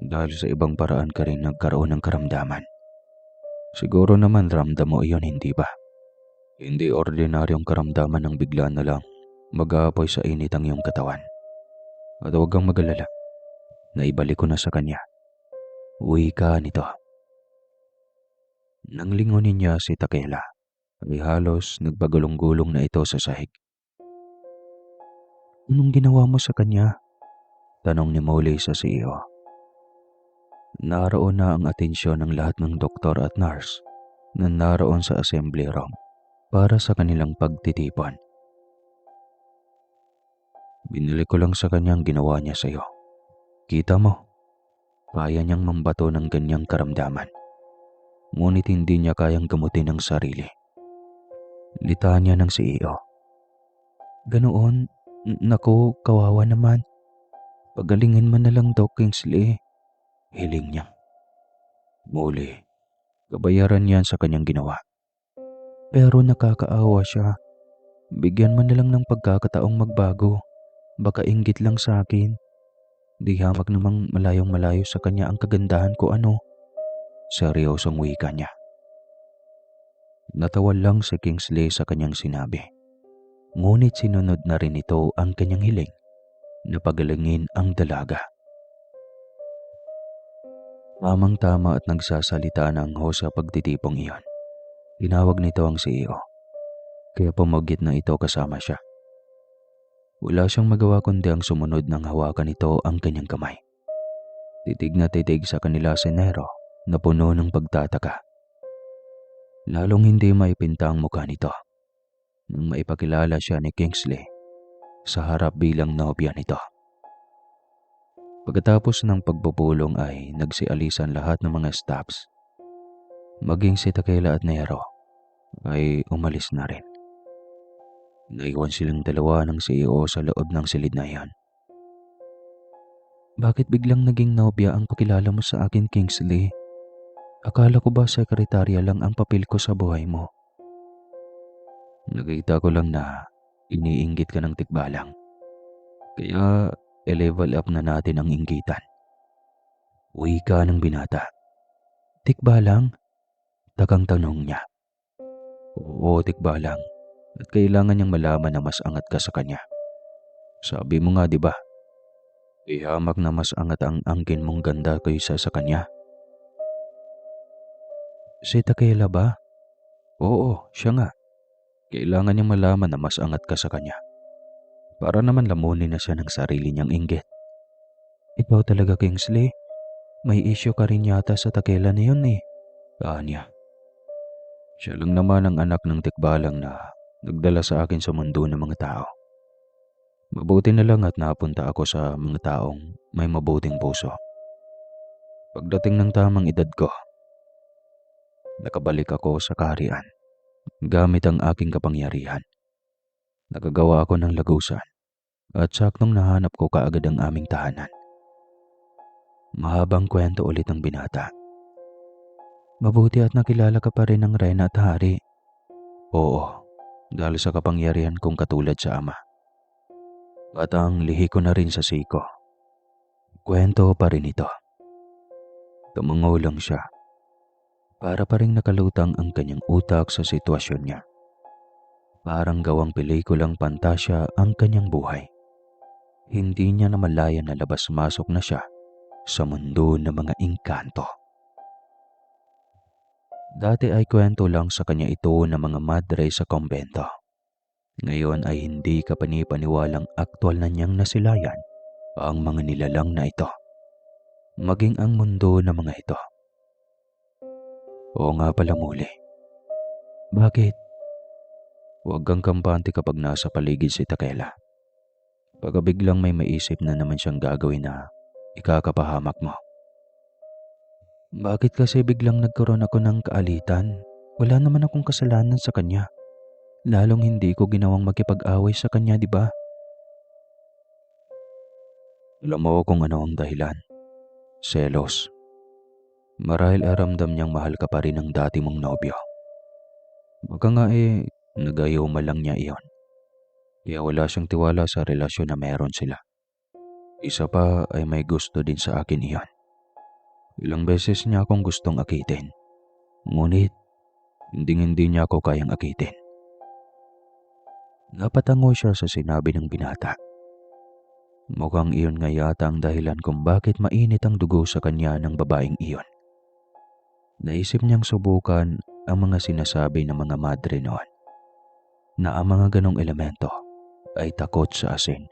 Speaker 3: "Dahil sa ibang paraan ka rin nagkaroon ng karamdaman. Siguro naman ramdam mo iyon, hindi ba? Hindi ordinaryong karamdaman ng bigla na lang mag-aapoy sa init ang iyong katawan. At huwag kang mag-alala, naibalik ko na sa kanya." Wika nito. Nang lingunin niya si Takela, ay halos nagpagulong-gulong na ito sa sahig. "Anong ginawa mo sa kanya?" tanong ni Molly sa CEO. Naroon na ang atensyon ng lahat ng doktor at nurse na naroon sa assembly room para sa kanilang pagtitipon. "Binili ko lang sa kanya ang ginawa niya sa iyo. Kita mo, kaya niyang mambato ng ganyang karamdaman. Ngunit hindi niya kayang gamutin ang sarili. Litanya ng CEO. Ganoon, naku, kawawa naman. Pagalingin mo na lang daw, Kingsley. Hiling niya. Muli, kabayaran yan sa kanyang ginawa. Pero nakakaawa siya. Bigyan mo na lang ng pagkakataong magbago. Baka inggit lang sa akin. Di hamak namang malayong malayo sa kanya ang kagandahan ko ano. Seryosong wika niya. Natawa lang si Kingsley sa kanyang sinabi. Ngunit sinunod na rin ito ang kanyang hiling na pagalingin ang dalaga. Tamang-tama at nagsasalita na ang host sa pagtitipong iyon. Tinawag nito ang CEO. Kaya pumagit na ito kasama siya. Wala siyang magawa kundi ang sumunod ng hawakan nito ang kanyang kamay. Titig na titig sa kanila si Nero na puno ng pagtataka. Lalong hindi maipinta ang mukha nito nang maipakilala siya ni Kingsley sa harap bilang nobya nito. Pagkatapos ng pagpupulong ay nagsialisan lahat ng mga staffs. Maging si Takela at Nero ay umalis na rin. Naiwan silang dalawa ng CEO sa loob ng silid na iyan. Bakit biglang naging nobya ang pakilala mo sa akin, Kingsley? Akala ko ba sekretarya lang ang papel ko sa buhay mo? Nakita ko lang na iniinggit ka ng tikbalang. Kaya i-level up na natin ang inggitan. Wika ng binata. Tikbalang? Takang tanong niya. Oo, tikbalang. At kailangan niyang malaman na mas angat ka sa kanya. Sabi mo nga, di ba? Ihamak na mas angat ang angkin mong ganda kaysa sa kanya. Si Takela ba? Oo, siya nga. Kailangan niyang malaman na mas angat ka sa kanya. Para naman lamunin na siya ng sarili niyang inggit. Ikaw talaga, Kingsley. May issue ka rin yata sa Takela na yun eh. Anya. Siya lang naman ang anak ng tikbalang na nagdala sa akin sa mundo ng mga tao. Mabuti na lang at napunta ako sa mga taong may mabuting puso. Pagdating ng tamang edad ko, nakabalik ako sa kaharian gamit ang aking kapangyarihan. Nakagawa ako ng lagusan at saktong nahanap ko kaagad ang aming tahanan. Mahabang kwento ulit ng binata. Mabuti at nakilala ka pa rin ng Reyna at Hari. Oo, dahil sa kapangyarihan kong katulad sa ama. At ang lihi ko na rin sa siko. Kwento pa rin ito. Tumango lang siya. Para pa rin nakalutang ang kanyang utak sa sitwasyon niya. Parang gawang pelikulang pantasya ang kanyang buhay. Hindi niya namalayan na labas-masok na siya sa mundo ng mga engkanto. Dati ay kwento lang sa kanya ito ng mga madre sa kumbento. Ngayon ay hindi kapanipaniwalang aktwal na niyang nasilayan ang mga nilalang na ito. Maging ang mundo ng mga ito. Oo nga pala muli. Bakit? Huwag kang kampante kapag nasa paligid si Takela. Baka biglang may maisip na naman siyang gagawin na ikakapahamak mo. Bakit kasi biglang nagkaroon ako ng kaalitan? Wala naman akong kasalanan sa kanya. Lalong hindi ko ginawang makipag-away sa kanya, di ba? Alam mo kung ano ang dahilan. Selos. Marahil aramdam niyang mahal ka pa rin ng dati mong nobyo. Baka nga nagayuma lang niya iyon. Kaya wala siyang tiwala sa relasyon na meron sila. Isa pa ay may gusto din sa akin iyon. Ilang beses niya akong gustong akitin. Ngunit, hindi niya ako kayang akitin. Napatango siya sa sinabi ng binata. Mukhang iyon nga yata ang dahilan kung bakit mainit ang dugo sa kanya ng babaeng iyon. Naisip niyang subukan ang mga sinasabi ng mga madre noon na ang mga ganong elemento ay takot sa asin.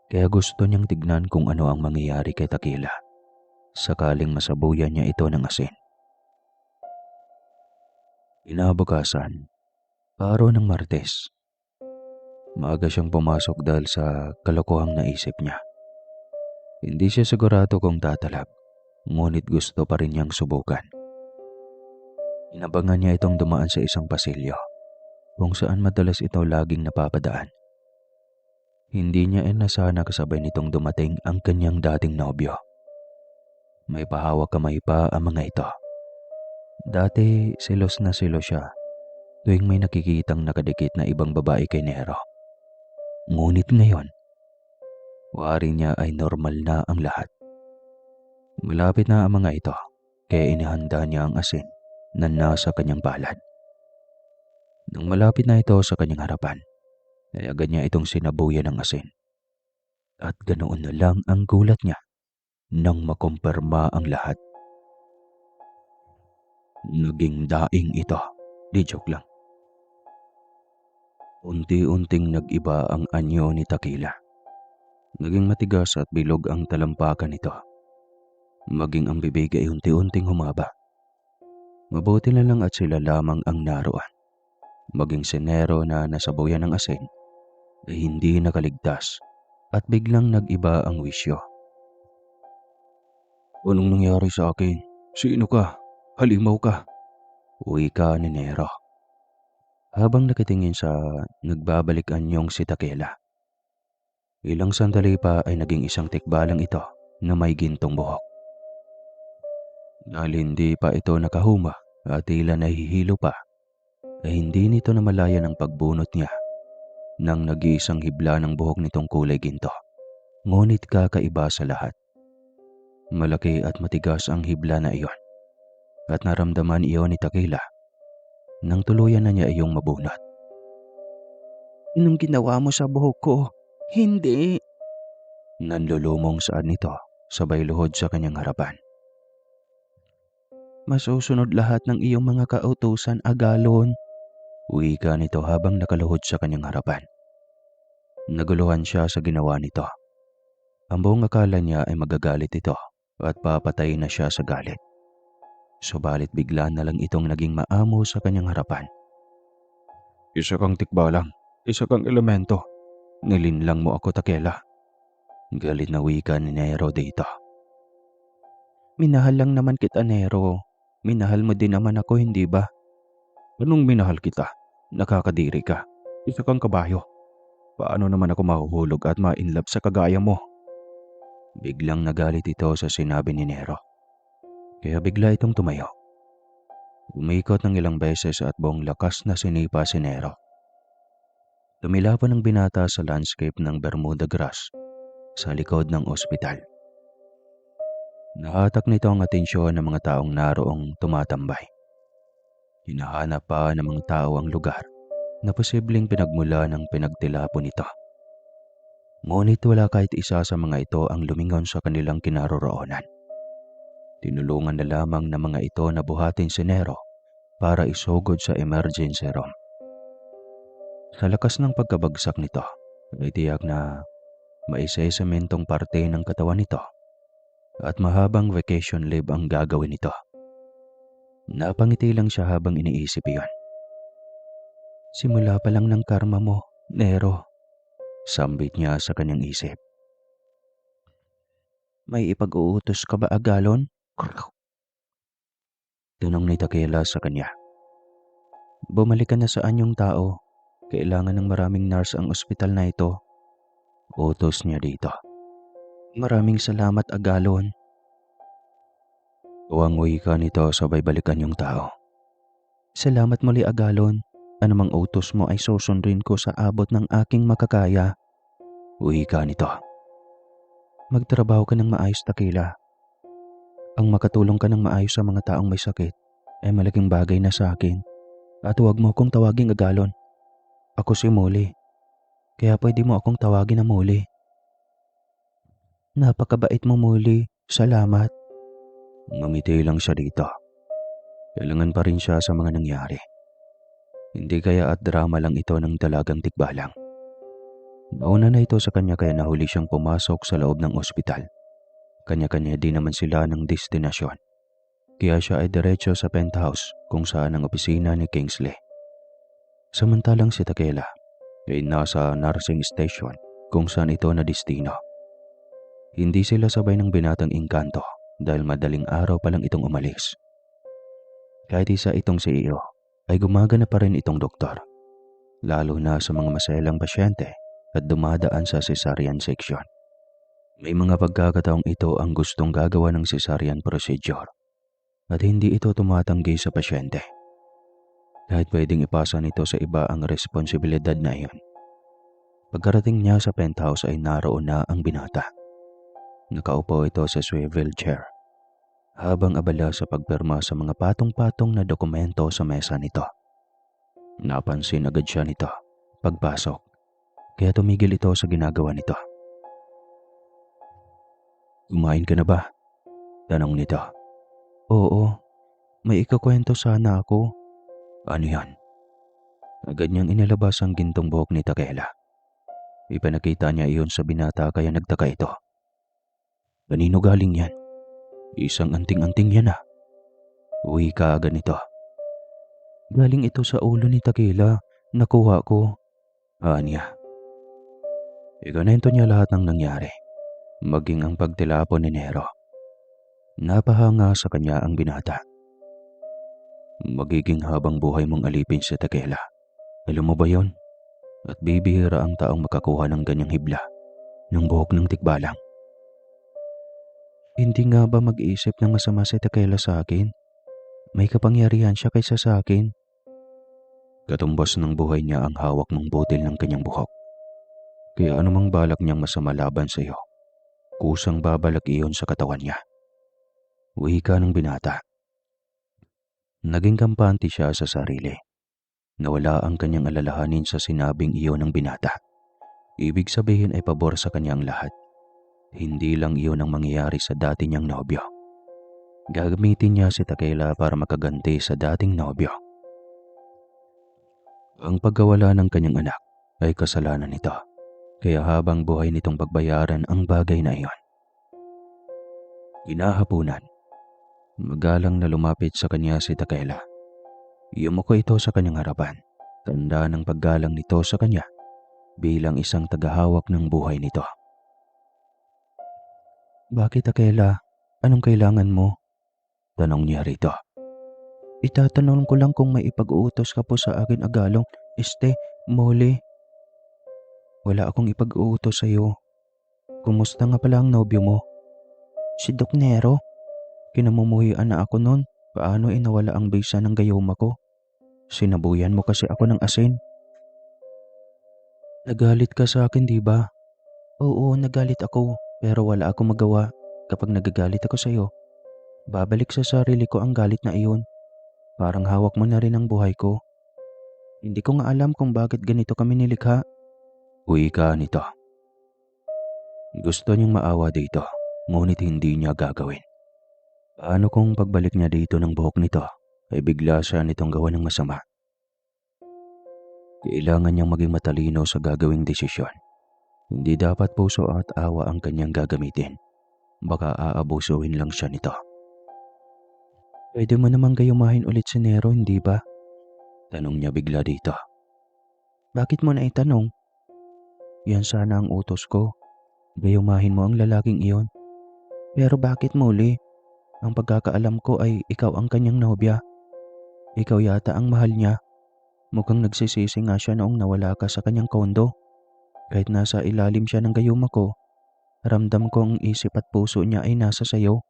Speaker 3: Kaya gusto niyang tignan kung ano ang mangyayari kay Takela sakaling masabuyan niya ito ng asin. Inabukasan, araw ng Martes. Maaga siyang pumasok dahil sa kalokohang naisip niya. Hindi siya sigurado kung tatalab, ngunit gusto pa rin niyang subukan. Inabangan niya itong dumaan sa isang pasilyo, kung saan madalas ito laging napapadaan. Hindi niya inasahan na kasabay nitong dumating ang kanyang dating nobyo. May pahawak kamay pa ang mga ito. Dati selos na selos siya tuwing may nakikitang nakadikit na ibang babae kay Nero. Ngunit ngayon, wari niya ay normal na ang lahat. Malapit na ang mga ito, kaya inihanda niya ang asin na nasa kanyang palad. Nang malapit na ito sa kanyang harapan, ay agad niya itong sinabuyan ng asin. At ganoon na lang ang gulat niya nang makumpirma ang lahat. Naging daing ito, di joke lang. Unti-unting nag-iba ang anyo ni Tequila. Naging matigas at bilog ang talampakan nito. Maging ang bibig ay unti-unting humaba. Mabuti na lang at sila lamang ang naroon. Maging si Nero na nasabuyan ng asin ay hindi nakaligtas at biglang nag-iba ang wisyo.
Speaker 2: Anong nangyari sa akin? Sino ka? Halimaw ka.
Speaker 3: Wika ni Nero. Habang nakitingin sa nagbabalik anyong si Tequila. Ilang sandali pa ay naging isang tikbalang ito na may gintong buhok. Dahil hindi pa ito nakahuma at tila nahihilo pa, ay hindi nito namalayan ang pagbunot niya nang nag-iisang hibla ng buhok nitong kulay ginto. Ngunit kakaiba sa lahat. Malaki at matigas ang hibla na iyon at naramdaman iyon ni Tequila nang tuluyan na niya iyong mabunot.
Speaker 1: Anong ginawa mo sa buhok ko? Hindi.
Speaker 3: Nanlulumong saan nito sabay luhod sa kanyang harapan.
Speaker 1: Masusunod lahat ng iyong mga kautusan, Agalon.
Speaker 3: Wika nito habang nakaluhod sa kanyang harapan. Naguluhan siya sa ginawa nito. Ang buong akala niya ay magagalit ito at papatay na siya sa galit. Subalit bigla na lang itong naging maamo sa kanyang harapan.
Speaker 2: Isa kang tikbalang. Isa kang elemento. Nilinlang mo ako, Tequila.
Speaker 3: Galit na wika ni Nero dito.
Speaker 1: Minahal lang naman kita, Nero. Minahal mo din naman ako, hindi ba?
Speaker 2: Anong minahal kita? Nakakadiri ka. Isa kang kabayo. Paano naman ako mahuhulog at ma-inlove sa kagaya mo?
Speaker 3: Biglang nagalit ito sa sinabi ni Nero. Kaya bigla itong tumayo. Umikot ng ilang beses at buong lakas na sinipa si Nero. Tumilapan ng binata sa landscape ng Bermuda grass sa likod ng ospital. Nahatak nito ang atensyon ng mga taong naroong tumatambay. Hinahanap pa ng mga tao ang lugar na posibleng pinagmula ng pinagtilapon nito. Ngunit wala kahit isa sa mga ito ang lumingon sa kanilang kinaroroonan. Tinulungan na lamang ng mga ito na buhatin si Nero para isugod sa emergency room. Sa lakas ng pagkabagsak nito, ay tiyak na maisesementong parte ng katawan nito at mahabang vacation leave ang gagawin nito. Napangiti lang siya habang iniisip iyon.
Speaker 1: Simula pa lang ng karma mo, Nero.
Speaker 3: Sambit niya sa kanyang isip.
Speaker 1: May ipag-uutos ka ba, Agalon?
Speaker 3: Tanong ni Tequila sa kanya.
Speaker 1: Bumalik ka na saan yung tao. Kailangan ng maraming nurse ang ospital na ito.
Speaker 3: Utos niya dito.
Speaker 1: Maraming salamat, Agalon.
Speaker 3: Tuwang wika nito sabay balikan yung tao.
Speaker 1: Salamat muli, Agalon. Anumang utos mo ay susundin ko sa abot ng aking makakaya.
Speaker 3: Wika nito.
Speaker 1: Magtrabaho ka ng maayos, Tequila. Ang makatulong ka ng maayos sa mga taong may sakit ay malaking bagay na sa akin. At huwag mo akong tawaging Agalon. Ako si Molly. Kaya pwede mo akong tawagin na Molly. Napakabait mo, Molly. Salamat.
Speaker 3: Ngumiti lang siya dito. Kailangan pa rin siya sa mga nangyari. Hindi kaya at drama lang ito ng dalagang tikbalang. Nauna na ito sa kanya kaya nahuli siyang pumasok sa loob ng ospital. Kanya-kanya din naman sila ng destinasyon. Kaya siya ay diretso sa penthouse kung saan ang opisina ni Kingsley. Samantalang si Tequila ay nasa nursing station kung saan ito na destino. Hindi sila sabay ng binatang engkanto dahil madaling araw pa lang itong umalis. Kahit isa itong CEO, ay gumagana pa rin itong doktor, lalo na sa mga maselang pasyente at dumadaan sa cesarean section. May mga pagkakataong ito ang gustong gagawa ng cesarean procedure at hindi ito tumatanggi sa pasyente. Kahit pwedeng ipasa nito sa iba ang responsibilidad na iyon. Pagkarating niya sa penthouse ay naroon na ang binata. Nakaupo ito sa swivel chair habang abala sa pagpirma sa mga patong-patong na dokumento sa mesa nito. Napansin agad siya nito pagpasok, kaya tumigil ito sa ginagawa nito. "Kumain ka na ba?" tanong nito. "Oo, may ikukwento sana ako." "Ano yan?" Agad niyang inilabas ang gintong buhok ni Takela. Ipinakita niya iyon sa binata kaya nagtaka ito. "Kanino galing yan? Isang anting-anting yan ah." Uwi ka agad nito. "Galing ito sa ulo ni Takela. Nakuha ko." Niya. Ikinento niya lahat ng nangyari, maging ang pagtilapon ni Nero. Napahanga sa kanya ang binata. "Magiging habang buhay mong alipin si Takela. Alam mo ba yon? At bibihira ang taong makakuha ng ganyang hibla ng buhok ng tikbalang." "Hindi nga ba mag-iisip ng masama si Takela sa akin? May kapangyarihan siya kaysa sa akin." Katumbas ng buhay niya ang hawak ng butil ng kanyang buhok. Kaya anumang balak niyang masama laban sa iyo, kusang babalak iyon sa katawan niya. Wika ng binata. Naging kampante siya sa sarili. Nawala ang kanyang alalahanin sa sinabing iyon ng binata. Ibig sabihin ay pabor sa kanyang lahat. Hindi lang iyon ang mangyayari sa dati niyang nobyo. Gagamitin niya si Takela para makaganti sa dating nobyo. Ang pagkawala ng kanyang anak ay kasalanan nito. Kaya habang buhay nitong pagbayaran ang bagay na iyon. Kinahapunan, magalang na lumapit sa kanya si Takela. Yumuko ito sa kanyang harapan, tanda ng paggalang nito sa kanya bilang isang tagahawak ng buhay nito. "Bakit, Takela? Anong kailangan mo?" tanong niya rito. "Itatanong ko lang kung may ipag-uutos ka po sa akin, Agalong. Mole. Wala akong ipag-uutos sa'yo. Kumusta nga pala ang nobyo mo?" "Si Doc Nero. Kinamumuhian na ako nun. Paano nawala ang bisa ng gayuma ko? Sinabuyan mo kasi ako ng asin." "Nagalit ka sa akin, di ba?" "Oo, nagalit ako. Pero wala akong magawa. Kapag nagagalit ako sa'yo, babalik sa sarili ko ang galit na iyon. Parang hawak mo na rin ang buhay ko. Hindi ko nga alam kung bakit ganito kami nilikha." Wika nito. Gusto niyang maawa dito, ngunit hindi niya gagawin. Paano kung pagbalik niya dito ng buhok nito ay bigla siya nitong gawa ng masama? Kailangan niyang maging matalino sa gagawing desisyon. Hindi dapat puso at awa ang kanyang gagamitin. Baka aabusuhin lang siya nito. "Pwede mo namang gayumahin ulit si Nero, hindi ba?" tanong niya bigla dito. "Bakit mo na itanong? Yan sana ang utos ko. Gayumahin mo ang lalaking iyon." "Pero bakit muli? Ang pagkakaalam ko ay ikaw ang kanyang nobya. Ikaw yata ang mahal niya. Mukhang nagsisisi nga siya noong nawala ka sa kanyang kondo. Kahit nasa ilalim siya ng gayuma ko, ramdam ko ang isip at puso niya ay nasa sayo."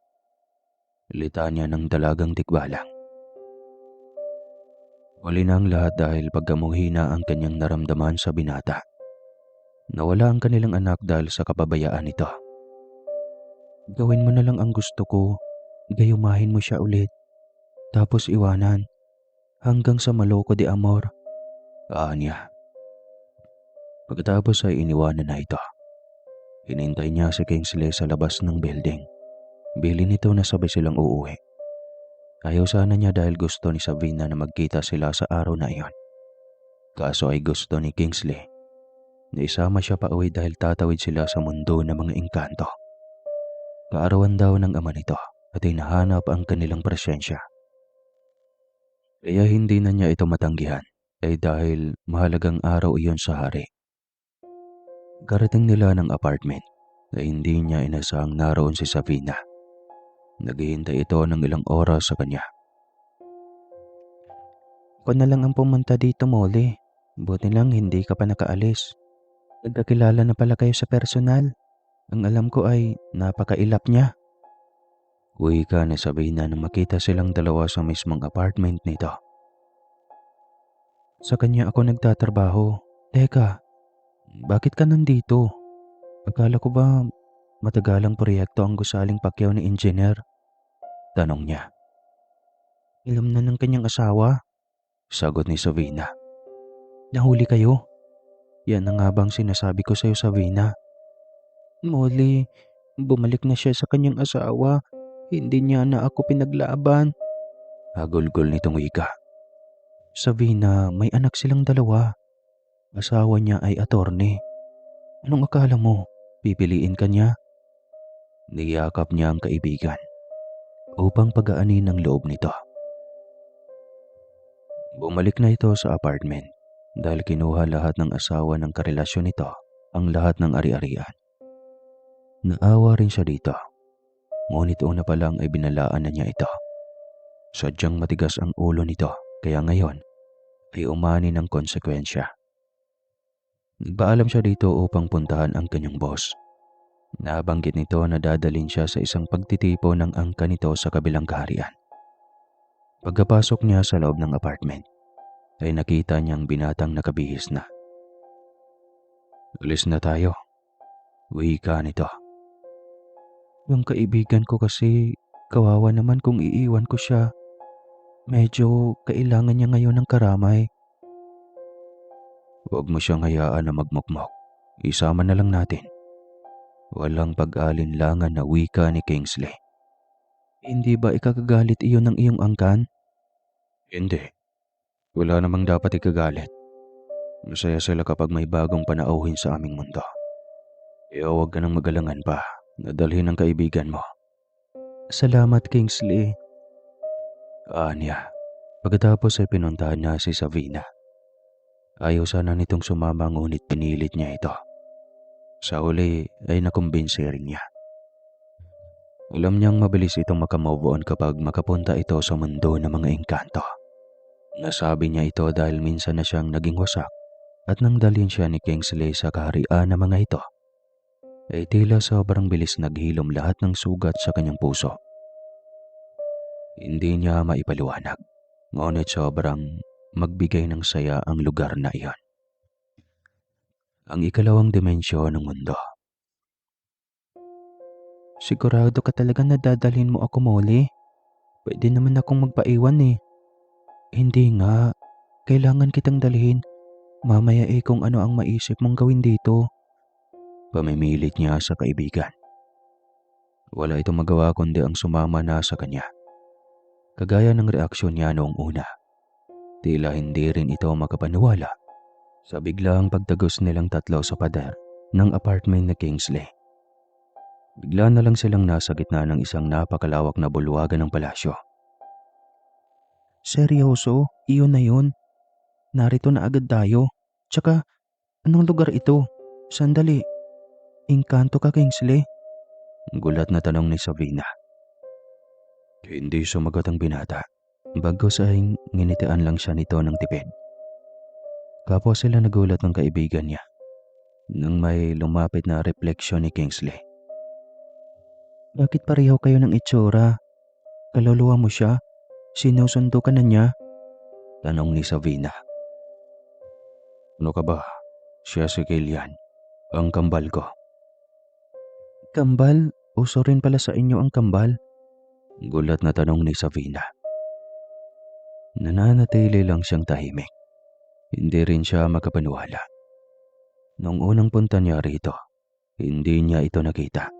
Speaker 3: Litanya ng dalagang tikbalang. Huli na ang lahat dahil pagkamuhi na ang kanyang naramdaman sa binata. Nawala ang kanilang anak dahil sa kapabayaan nito. "Gawin mo na lang ang gusto ko. Gayumahin mo siya ulit. Tapos iwanan. Hanggang sa maloko de amor." Niya. Pagkatapos ay iniwanan na ito. Hinintay niya si Kingsley sa labas ng building. Bili nito na sabay silang uuwi. Ayaw sana niya dahil gusto ni Sabrina na magkita sila sa araw na iyon. Kaso ay gusto ni Kingsley na isama siya pa uwi dahil tatawid sila sa mundo ng mga engkanto. Kaarawan daw ng ama nito at hinahanap ang kanilang presensya. Kaya hindi na niya ito matanggihan ay dahil mahalagang araw iyon sa hari. Karating nila ng apartment ay hindi niya inasahang naroon si Savina. Naghihintay ito ng ilang oras sa kanya.
Speaker 1: Ako na lang ang pumunta dito, Molly. Buti lang hindi ka pa nakaalis. Nagkakilala na pala kayo sa personal. Ang alam ko ay napakailap niya.
Speaker 3: Wika ni Savina nang makita silang dalawa sa mismong apartment nito.
Speaker 1: Sa kanya ako nagtatrabaho. Teka, bakit ka nandito? Akala ko ba matagalang proyekto ang gusaling pakyaw ni engineer?
Speaker 3: Tanong niya.
Speaker 1: Alam na ng kanyang asawa.
Speaker 3: Sagot ni Savina.
Speaker 1: Nahuli kayo? Yan ang nga bang sinasabi ko sa'yo, Savina. Molly, bumalik na siya sa kanyang asawa. Hindi niya na ako pinaglaban.
Speaker 3: Hagulgol nitong wika.
Speaker 1: Savina, may anak silang dalawa. Asawa niya ay attorney. Anong akala mo? Pipiliin ka niya?
Speaker 3: Niyakap niya ang kaibigan upang pagaanin ang loob nito. Bumalik na ito sa apartment dahil kinuha lahat ng asawa ng karelasyon nito ang lahat ng ari-arian. Naawa rin siya dito, ngunit una pa lang ay binalaan na niya ito. Sadyang matigas ang ulo nito kaya ngayon ay umani ng konsekwensya. Nagpaalam siya dito upang puntahan ang kanyang boss. Nabanggit nito na dadalhin siya sa isang pagtitipo ng angka nito sa kabilang kaharian. Pagkapasok niya sa loob ng apartment, ay nakita niyang binatang nakabihis na. Alis na tayo. Wika nito.
Speaker 1: Yung kaibigan ko kasi, kawawa naman kung iiwan ko siya. Medyo kailangan niya ngayon ng karamay.
Speaker 3: Huwag mo siyang hayaan na magmukmok. Isama na lang natin. Walang pag-alinlangan na wika ni Kingsley.
Speaker 1: Hindi ba ikagagalit iyon ng iyong angkan?
Speaker 3: Hindi. Wala namang dapat ikagalit. Masaya sila kapag may bagong panauhin sa aming mundo. Kaya huwag ka nang magalangan pa na dalhin ang kaibigan mo.
Speaker 1: Salamat, Kingsley.
Speaker 3: Anya. Pagkatapos ay pinuntahan niya si Savina. Ayaw sana nitong sumama ngunit pinilit niya ito. Sa huli ay nakumbinsi rin niya. Alam niyang mabilis itong makamove on kapag makapunta ito sa mundo ng mga engkanto. Nasabi niya ito dahil minsan na siyang naging wasak at nang dalhin siya ni Kingsley sa kaharian ng mga ito, ay tila sobrang bilis naghilom lahat ng sugat sa kanyang puso. Hindi niya maipaliwanag, ngunit sobrang magbigay ng saya ang lugar na iyon. Ang ikalawang dimensyon ng mundo.
Speaker 1: Sigurado ka talaga na dadalhin mo ako, Molly? Pwede naman akong magpaiwan eh. Hindi nga. Kailangan kitang dalhin. Mamaya kung ano ang maisip mong gawin dito.
Speaker 3: Pamimilit niya sa kaibigan. Wala itong magawa kundi ang sumama na sa kanya. Kagaya ng reaksyon niya noong una. Tila hindi rin ito makapaniwala sa biglang pagtagos nilang tatlo sa pader ng apartment ni Kingsley. Bigla na lang silang nasa gitna ng isang napakalawak na bulwagan ng palasyo.
Speaker 1: Seryoso? Iyon na yun? Narito na agad tayo. Tsaka, anong lugar ito? Sandali. Engkanto ka, Kingsley?
Speaker 3: Gulat na tanong ni Savina. Hindi sumagot ang binata. Bagkus ay nginitian lang siya nito ng tipid. Kapwa sila nagulat ng kaibigan niya nang may lumapit na refleksyon ni Kingsley.
Speaker 1: Bakit pareho kayo ng itsura? Kaluluwa mo siya? Sinusundo ka na niya?
Speaker 3: Tanong ni Savina. Ano ka ba? Siya si Kilian, ang kambal ko.
Speaker 1: Kambal? Uso rin pala sa inyo ang kambal?
Speaker 3: Gulat na tanong ni Savina. Nananatili lang siyang tahimik. Hindi rin siya makapaniwala. Noong unang punta niya rito, hindi niya ito nakita.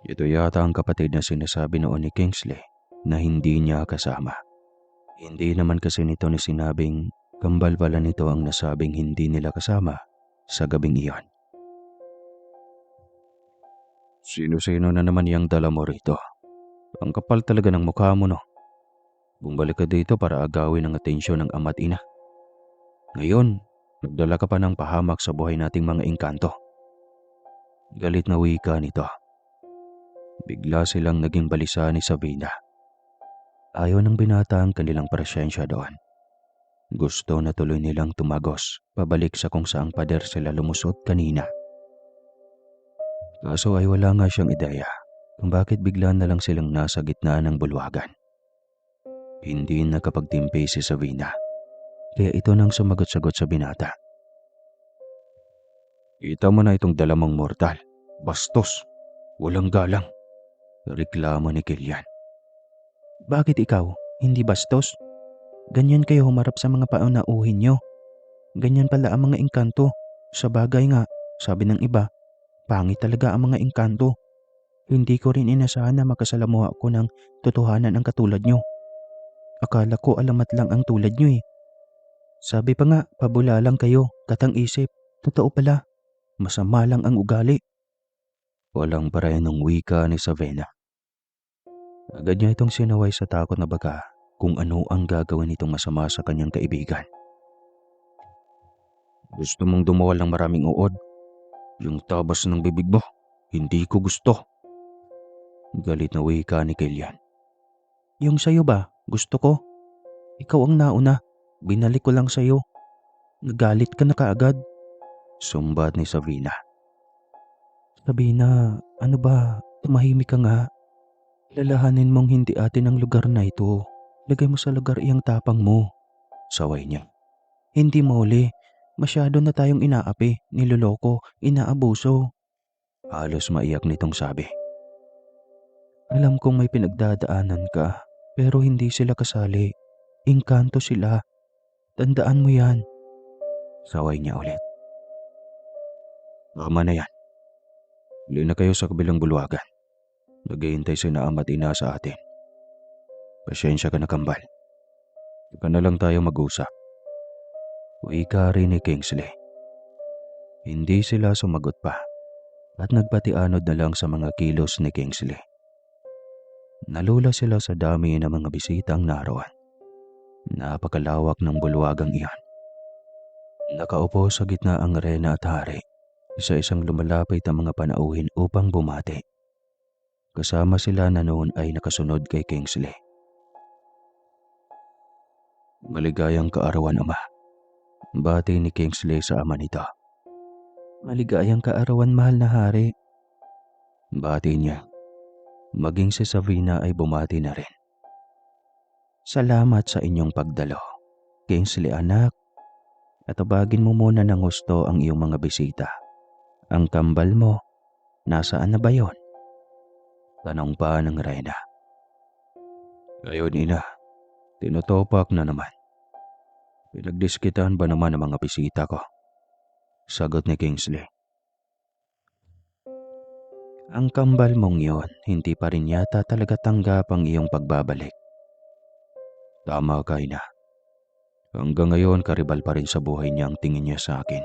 Speaker 3: Ito yata ang kapatid na sinasabi noon ni Kingsley na hindi niya kasama. Hindi naman kasi nito ni sinabing kambal pala nito ang nasabing hindi nila kasama sa gabing iyon. Sino-sino na naman yung dala mo rito? Ang kapal talaga ng mukha mo, no? Bumalik ka dito para agawin ang atensyon ng ama't ina. Ngayon, nagdala ka pa ng pahamak sa buhay nating mga engkanto. Galit na wika nito. Bigla silang naging balisa ni Sabina. Ayaw ng binata ang kanilang presensya doon. Gusto na tuloy nilang tumagos pabalik sa kung saang pader sila lumusot kanina. Kaso ay wala nga siyang ideya kung bakit bigla na lang silang nasa gitna ng bulwagan. Hindi nakapagtimpi si Sabina, kaya ito nang sumagot-sagot sa binata. Kita mo na itong dalamang mortal. Bastos. Walang galang. Reklamo ni Kilian. Bakit ikaw? Hindi bastos? Ganyan kayo humarap sa mga paunauhin nyo. Ganyan pala ang mga engkanto. Sa bagay nga, sabi ng iba, pangit talaga ang mga engkanto. Hindi ko rin inasahan na makasalamuha ko ng totohanan ang katulad nyo. Akala ko alamat lang ang tulad nyo eh. Sabi pa nga, pabula lang kayo, katang isip. Totoo pala, masama lang ang ugali. Walang parehanong wika ni Savena. Agad niya itong sinaway sa takot na baka kung ano ang gagawin nitong masama sa kanyang kaibigan. Gusto mong dumawal ng maraming uod? Yung tabas ng bibig mo, hindi ko gusto. Galit na wika ni Kilian. Yung sayo ba, gusto ko? Ikaw ang nauna, binalik ko lang sayo. Nagalit ka na kaagad. Sumbat ni Savina. Sabina, ano ba, tumahimik ka nga. Lalahanin mong hindi atin ang lugar na ito. Lagay mo sa lugar iyang tapang mo. Saway niya. Hindi muli. Masyado na tayong inaapi, niloloko, inaabuso. Halos maiyak nitong sabi. Alam kong may pinagdadaanan ka, pero hindi sila kasali. Engkanto sila. Tandaan mo yan. Saway niya ulit. Tama na yan. Huli na kayo sa kabilang bulwagan. Naghihintay si na ama't ina sa atin. Pasensya ka na, kambal. Ika na lang tayo mag-usap. Wika rin ni Kingsley. Hindi sila sumagot pa at nagpatianod na lang sa mga kilos ni Kingsley. Nalula sila sa dami ng mga bisitang naroon. Napakalawak ng bulwagang iyan. Nakaupo sa gitna ang reyna at hari, isa-isang lumalapit ang mga panauhin upang bumati. Kasama sila na noon ay nakasunod kay Kingsley. Maligayang kaarawan, Ama. Bati ni Kingsley sa ama nito. Maligayang kaarawan, mahal na hari. Bati niya. Maging si Savina ay bumati na rin. Salamat sa inyong pagdalo, Kingsley anak. At tabagin mo muna ng gusto ang iyong mga bisita. Ang kambal mo, nasaan na ba yon? Tanong pa ng reyna. Ngayon, ina, tinutopak na naman. Pinagdiskitan ba naman ang mga bisita ko? Sagot ni Kingsley. Ang kambal mong yon, hindi pa rin yata talaga tanggap ang iyong pagbabalik. Tama ka, ina. Hanggang ngayon karibal pa rin sa buhay niya ang tingin niya sa akin.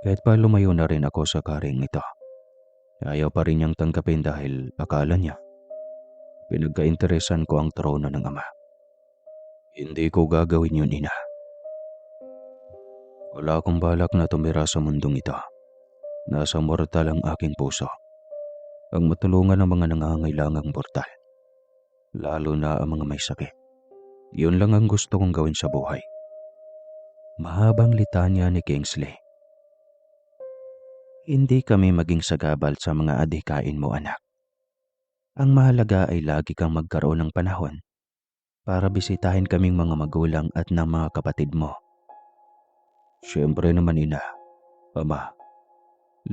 Speaker 3: Kahit pa lumayo na rin ako sa karing ito, ayaw pa rin niyang tanggapin dahil akala niya pinagkainteresan ko ang trono ng ama. Hindi ko gagawin yun, ina. Wala akong balak na tumira sa mundong ito. Nasa mortal ang aking puso. Ang matulungan ng mga nangangailangang mortal. Lalo na ang mga may sakit. Yun lang ang gusto kong gawin sa buhay. Mahabang litanya ni Kingsley. Hindi kami maging sagabal sa mga adhikain mo, anak. Ang mahalaga ay lagi kang magkaroon ng panahon para bisitahin kaming mga magulang at ng mga kapatid mo. Siyempre naman, ina. Ama,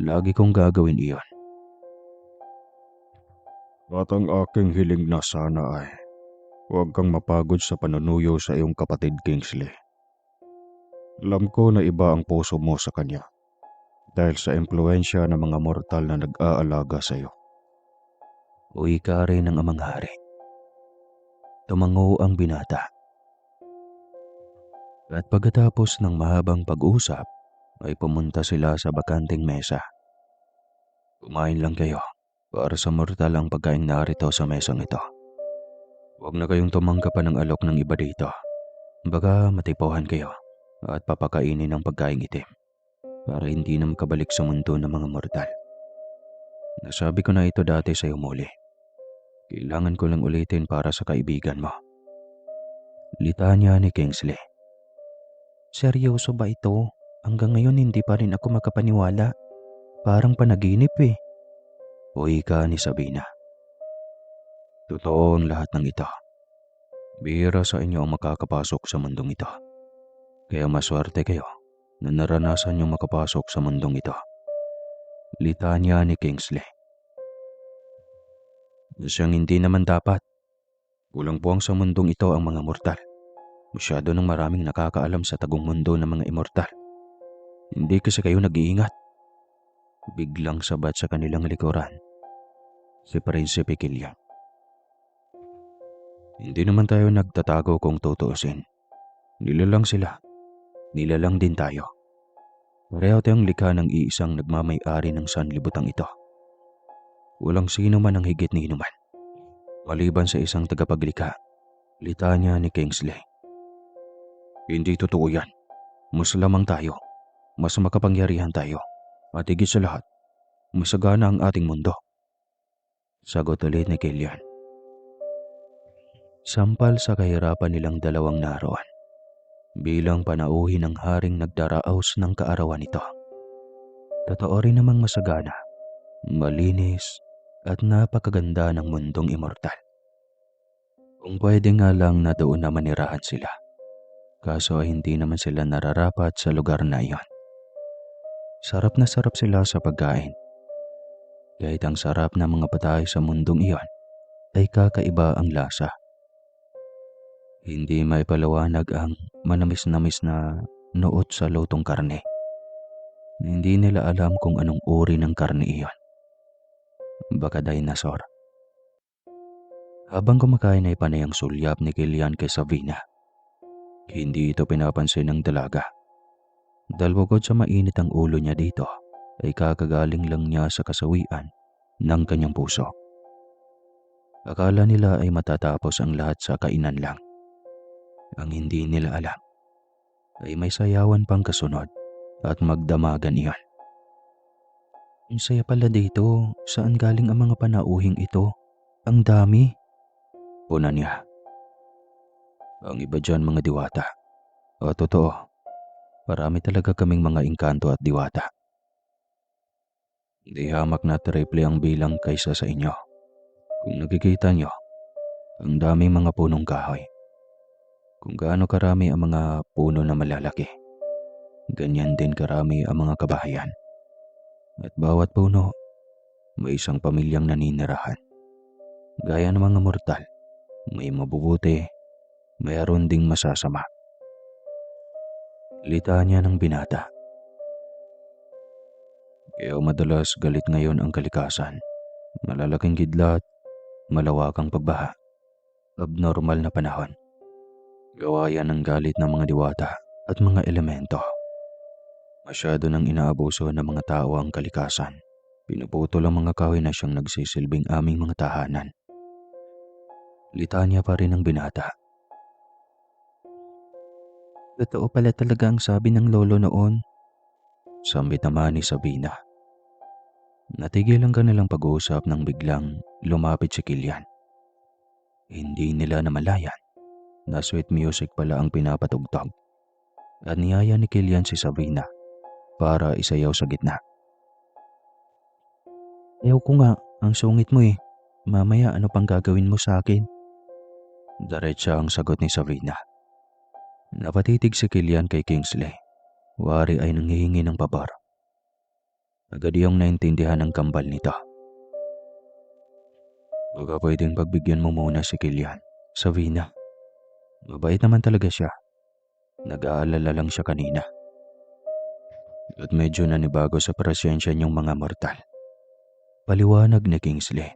Speaker 3: lagi kong gagawin iyon. At ang aking hiling na sana ay huwag kang mapagod sa panunuyo sa iyong kapatid, Kingsley. Alam ko na iba ang puso mo sa kanya dahil sa impluensya ng mga mortal na nag-aalaga sa iyo. Uwi ka rin ng amang hari. Tumango ang binata. At pagkatapos ng mahabang pag-usap, ay pumunta sila sa bakanting mesa. Kumain lang kayo para sa mortal ang pagkain narito sa mesang ito. Huwag na kayong tumangkapan ng alok ng iba dito. Baka matipuhan kayo at papakainin ng pagkain itim para hindi na makabalik sa mundo ng mga mortal. Nasabi ko na ito dati sa'yo muli. Kailangan ko lang ulitin para sa kaibigan mo. Litanya ni Kingsley. Seryoso ba ito? Hanggang ngayon hindi pa rin ako makapaniwala. Parang panaginip eh. Uy ka ni Sabina. Totoo ang lahat ng ito. Bihira sa inyo ang makakapasok sa mundong ito. Kaya maswerte kayo na naranasan niyong makapasok sa mundong ito. Litanya ni Kingsley. Siyang hindi naman dapat. Kulang po ang sa mundong ito ang mga mortal. Masyado nang maraming nakakaalam sa tagong mundo ng mga immortal. Hindi kasi kayo nag-iingat. Biglang sabat sa kanilang likuran si Prinsipe Killian. Hindi naman tayo nagtatago kung tutuusin. Nilalang sila. Nilalang din tayo. Pareho tayong likha ng iisang nagmamay-ari ng sanlibutan ito. Walang sino man ang higit ni inuman. Maliban sa isang tagapaglikha, litanya ni Kingsley. Hindi totoo yan. Mas lamang tayo. Mas makapangyarihan tayo. At higit sa lahat, masagana ang ating mundo. Sagot ulit ni Killian. Sampal sa kahirapan nilang dalawang naroon. Bilang panauhin ng haring nagdaraos ng kaarawan nito. Totoo rin namang masagana, malinis at napakaganda ng mundong immortal. Kung pwede nga lang na doon na manirahan sila. Kaso ay hindi naman sila nararapat sa lugar na iyon. Sarap na sarap sila sa pagkain. Kahit ang sarap ng mga patay sa mundong iyon ay kakaiba ang lasa. Hindi may palawanag ang manamis-namis na noot sa lutong karne. Hindi nila alam kung anong uri ng karne iyon. Baka dinosaur. Habang kumakain ay panay ang sulyap ni Killian kay Sabina. Hindi ito pinapansin ng dalaga. Dahil bukod sa mainit ang ulo niya dito, ay kakagaling lang niya sa kasawian ng kanyang puso. Akala nila ay matatapos ang lahat sa kainan lang. Ang hindi nila alam ay may sayawan pang kasunod at magdamagan iyon. Ang saya pala dito, saan galing ang mga panauhing ito? Ang dami. Puna niya. Ang iba dyan mga diwata. O totoo, marami talaga kaming mga engkanto at diwata. Di hamak na triple ang bilang kaysa sa inyo. Kung nakikita nyo, ang daming mga punong kahoy. Kung gaano karami ang mga puno na malalaki, ganyan din karami ang mga kabahayan. At bawat puno, may isang pamilyang naninirahan. Gaya ng mga mortal, may mabubuti, mayroon ding masasama. Litanya ng binata. Kaya madalas galit ngayon ang kalikasan. Malalaking kidlat, malawakang pagbaha, abnormal na panahon. Gawa yan ng galit ng mga diwata at mga elemento. Masyado nang inaabuso ng mga tao ang kalikasan. Pinuputol ang mga kahoy na siyang nagsisilbing aming mga tahanan. Litanya pa rin ang binata. Totoo pala talaga ang sabi ng lolo noon. Sambit naman ni Sabina. Natigil ang kanilang pag-uusap nang biglang lumapit si Killian. Hindi nila namalayan na sweet music pala ang pinapatugtog. At niyaya ni Killian si Sabina para isayaw sa gitna. Ayaw ko nga, ang sungit mo eh. Mamaya ano pang gagawin mo sa akin? Diretsa ang sagot ni Sabina. Napatitig si Killian kay Kingsley. Wari ay nanghihingi ng pabor. Agad iyong naintindihan ang kambal nito. Baka pwedeng pagbigyan mo muna si Killian, Sabina. Mabait naman talaga siya. Nag-aalala lang siya kanina. At medyo nanibago sa presensya niyong mga mortal. Paliwanag ni Kingsley.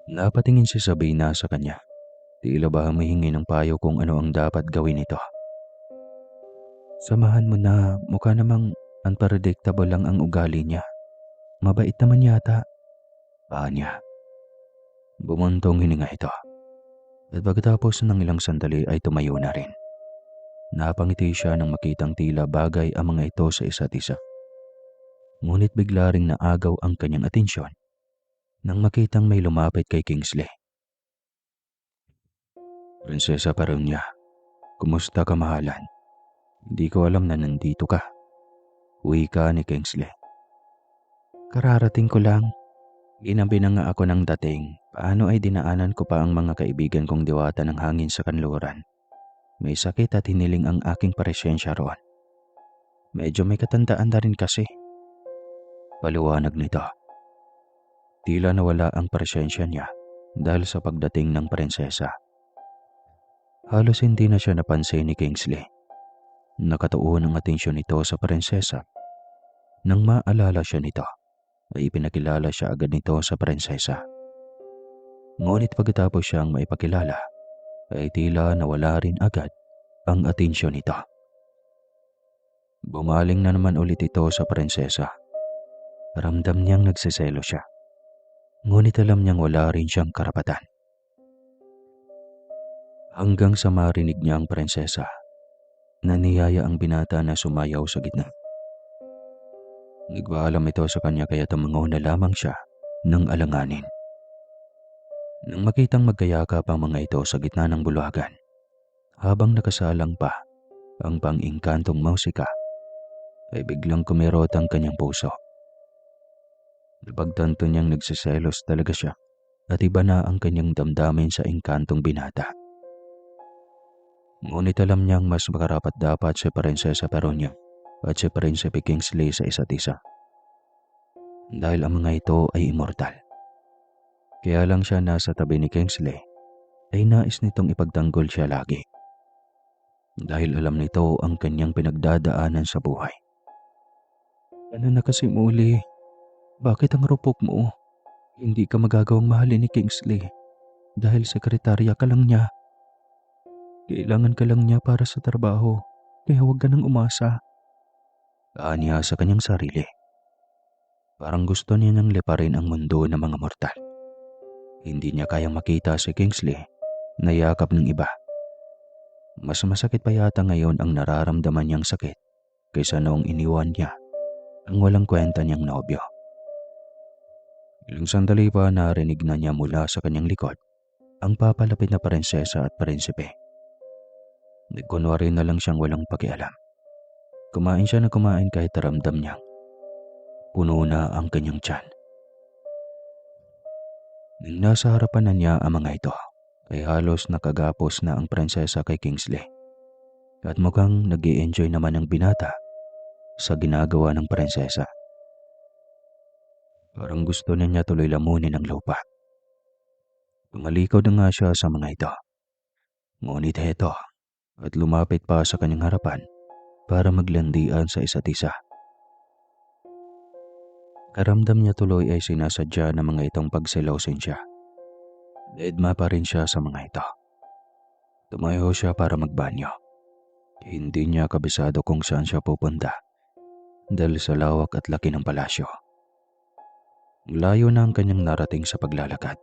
Speaker 3: Napatingin si Sabina sa kanya. Tila ba humihingi ng payo kung ano ang dapat gawin nito. Samahan mo na, mukha namang unpredictable lang ang ugali niya. Mabait naman yata. Niya. Bumuntong hininga ito. At pagkatapos ng ilang sandali ay tumayo na rin. Napangiti siya nang makitang tila bagay ang mga ito sa isa't isa. Ngunit bigla ring naagaw ang kanyang atensyon nang makitang may lumapit kay Kingsley. "Prinsesa Peronia, kumusta ka mahalan? Hindi ko alam na nandito ka." Wika ni Kingsley.
Speaker 1: Kararating ko lang.
Speaker 3: Ginabi na nga ako ng dating, paano ay dinaanan ko pa ang mga kaibigan kong diwata ng hangin sa kanluran. May sakit at hiniling ang aking presensya roon. Medyo may katandaan na rin kasi. Paliwanag nito. Tila nawala ang presensya niya dahil sa pagdating ng prinsesa. Halos hindi na siya napansin ni Kingsley. Nakatuon ang atensyon nito sa prinsesa. Nang maalala siya nito, ay ipinakilala siya agad nito sa prinsesa. Ngunit pagkatapos siyang maipakilala, ay tila nawala rin agad ang atensyon nito. Bumaling na naman ulit ito sa prinsesa. Ramdam niyang nagsiselo siya. Ngunit alam niyang wala rin siyang karapatan. Hanggang sa marinig niya ang prinsesa, naniyaya ang binata na sumayaw sa gitna. Nagpaalam ito sa kanya kaya tumango na lamang siya ng alanganin. Nang makitang magkayakap ang mga ito sa gitna ng bulwagan, habang nakasalang pa ang pang-ingkantong musika, ay biglang kumirot ang kanyang puso. Napagtanto niyang nagsiselos talaga siya at iba na ang kanyang damdamin sa engkantong binata. Ngunit alam niyang mas makarapat dapat si Prinsesa Peronia at si Prinsipe Kingsley sa isa't isa. Dahil ang mga ito ay immortal. Kaya lang siya nasa tabi ni Kingsley ay nais nitong ipagtanggol siya lagi. Dahil alam nito ang kanyang pinagdadaanan sa buhay.
Speaker 1: Ano na kasi muli? Bakit ang rupok mo? Hindi ka magagawang mahalin ni Kingsley dahil sekretarya ka lang niya. Kailangan ka lang niya para sa trabaho, kaya huwag ka nang umasa.
Speaker 3: Aniya sa kanyang sarili. Parang gusto niya nang liparin ang mundo ng mga mortal. Hindi niya kayang makita si Kingsley na yakap ng iba. Mas masakit pa yata ngayon ang nararamdaman niyang sakit kaysa noong iniwan niya ang walang kwenta niyang nobyo. Ilang sandali pa narinig na niya mula sa kanyang likod ang papalapit na prinsesa at prinsipe. Nagkunwari na lang siyang walang pakialam. Kumain siya na kumain kahit ramdam niyang puno na ang kanyang tiyan. Nang nasa harapan na niya ang mga ito, ay halos nakagapos na ang prinsesa kay Kingsley. At mukhang nag-i-enjoy naman ang binata sa ginagawa ng prinsesa. Parang gusto niya tuloy lamunin ang lupa. Tumalikod na nga siya sa mga ito. Ngunit heto, at lumapit pa sa kanyang harapan para maglandian sa isa't isa. Karamdam niya tuloy ay sinasadya ng mga itong pagselosin siya. Deadma pa rin siya sa mga ito. Tumayo siya para magbanyo. Hindi niya kabisado kung saan siya pupunta dahil sa lawak at laki ng palasyo. Layo na ang kanyang narating sa paglalakad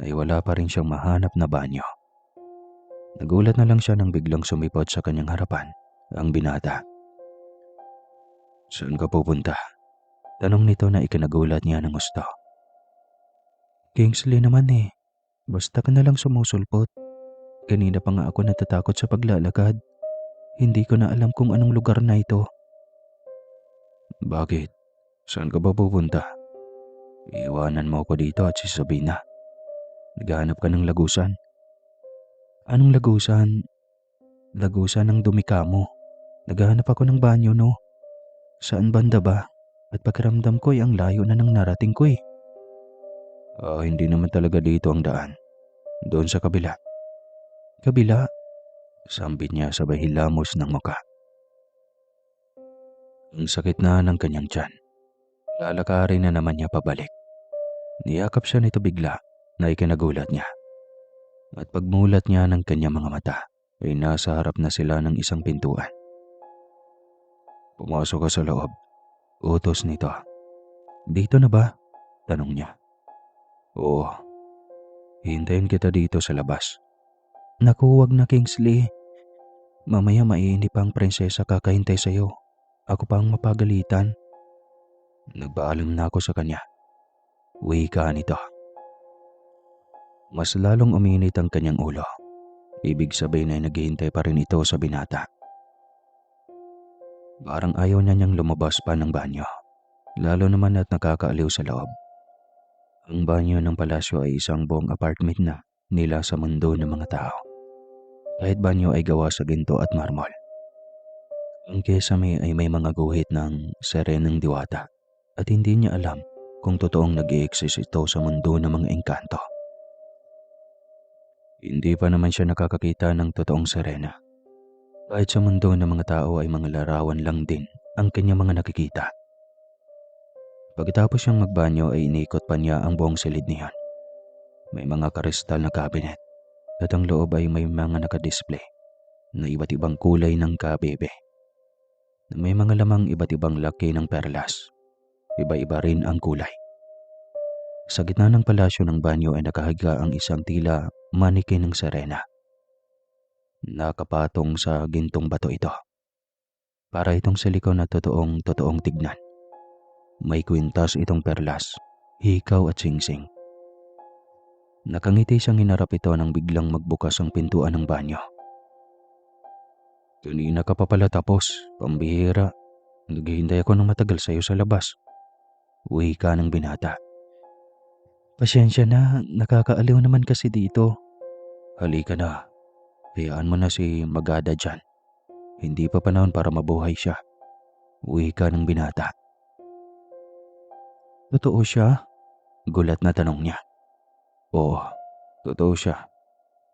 Speaker 3: ay wala pa rin siyang mahanap na banyo. Nagulat na lang siya nang biglang sumipot sa kanyang harapan ang binata. "Saan ka pupunta?" Tanong nito na ikinagulat niya ng gusto.
Speaker 1: Kingsley naman eh. Basta ka na lang sumusulpot. Kanina pa nga ako natatakot sa paglalakad. Hindi ko na alam kung anong lugar na ito.
Speaker 3: "Bakit? Saan ka ba pupunta? Iiwanan mo ako dito at si Sabina. Naghahanap ka ng lagusan."
Speaker 1: Anong lagusan? Lagusan ng dumi ka mo. Naghahanap ako ng banyo no. Saan banda ba? At pakiramdam ko ay ang layo na ng narating ko eh.
Speaker 3: Hindi naman talaga dito ang daan. Doon sa kabila."
Speaker 1: Kabila?
Speaker 3: Sambit niya sabay hilamos ng muka. Ang sakit na ng kanyang tiyan. Lalakarin na naman niya pabalik. Niyakap siya nito bigla na ikinagulat niya. At pagmulat niya ng kanyang mga mata ay nasa harap na sila ng isang pintuan. "Pumasok ka sa loob," utos nito.
Speaker 1: Dito na ba?
Speaker 3: Tanong niya. "Oo. Hintayin kita dito sa labas."
Speaker 1: Naku, wag na Kingsley. Mamaya maiinip pa ang prinsesa kakahintay sa'yo. Ako pa ang mapagalitan.
Speaker 3: Nagpaalam na ako sa kanya. Wika nito. Mas lalong uminit ang kanyang ulo. Ibig sabihin ay naghihintay pa rin ito sa binata. Parang ayaw na niyang lumabas pa ng banyo. Lalo naman at nakakaaliw sa loob. Ang banyo ng palasyo ay isang buong apartment na nila sa mundo ng mga tao. Kahit banyo ay gawa sa ginto at marmol. Ang kesame ay may mga guhit ng serenang diwata at hindi niya alam kung totoong nag-i-exist ito sa mundo ng mga engkanto. Hindi pa naman siya nakakakita ng totoong serena. Kahit sa mundo ng mga tao ay mga larawan lang din ang kanyang mga nakikita. Pagkatapos siyang magbanyo ay inikot pa niya ang buong silid niyan. May mga kristal na cabinet at ang loob ay may mga nakadisplay na iba't ibang kulay ng kabebe. May mga lamang iba't ibang laki ng perlas. Iba-iba rin ang kulay. Sa gitna ng palasyo ng banyo ay nakahiga ang isang tila manikin ng serena. Nakapatong sa gintong bato ito. Para itong silikon na totoong tignan. May kwintas itong perlas, hikaw at singsing. Nakangiti siyang hinarap ito nang biglang magbukas ang pintuan ng banyo. Kanina ka pa pala tapos, pambihira. Naghihintay ako ng matagal sa iyo sa labas. Wika ng binata. Pasensya na, nakakaaliw naman kasi dito. Halika na, hayaan mo na si Magada dyan. Hindi pa panahon para mabuhay siya. Wika ng binata. Totoo siya? Gulat na tanong niya. Oo, totoo siya.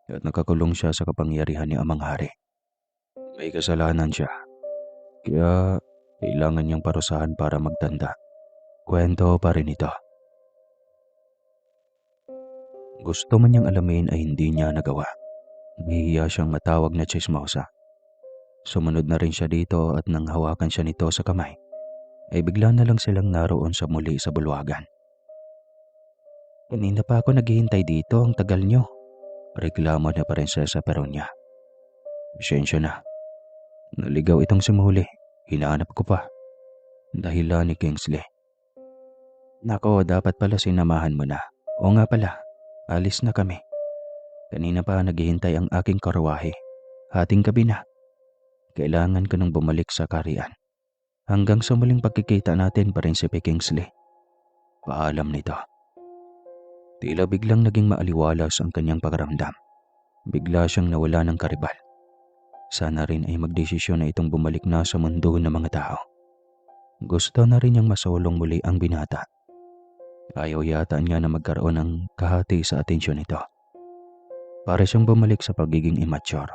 Speaker 3: At nakakulong siya sa kapangyarihan ni Amang Hari. May kasalanan siya. Kaya kailangan niyang parusahan para magtanda. Kwento pa rin ito. Gusto man niyang alamin ay hindi niya nagawa. Nahihiya siyang matawag na chismosa. Sumunod na rin siya dito at nang hawakan siya nito sa kamay, ay bigla na lang silang naroon sa muli sa bulwagan. Kanina pa ako naghihintay dito, ang tagal niyo. Reklamo na Prinsesa Peronia. Pasensya na. Naligaw itong sumuli. Hinahanap ko pa. Dahilan ni Kingsley. Nako, dapat pala sinamahan mo na. O nga pala, alis na kami. Kanina pa naghihintay ang aking karwahe. Hating gabi na. Kailangan ko nang bumalik sa karian. Hanggang sa muling pagkikita natin, Prinsipe Kingsley. Paalam nito. Tila biglang naging maaliwalas ang kanyang pakiramdam. Bigla siyang nawala ng karibal. Sana rin ay magdesisyon na itong bumalik na sa mundo ng mga tao. Gusto na rin niyang masulong muli ang binata. Ayaw yata niya na magkaroon ng kahati sa atensyon nito. Para siyang bumalik sa pagiging immature.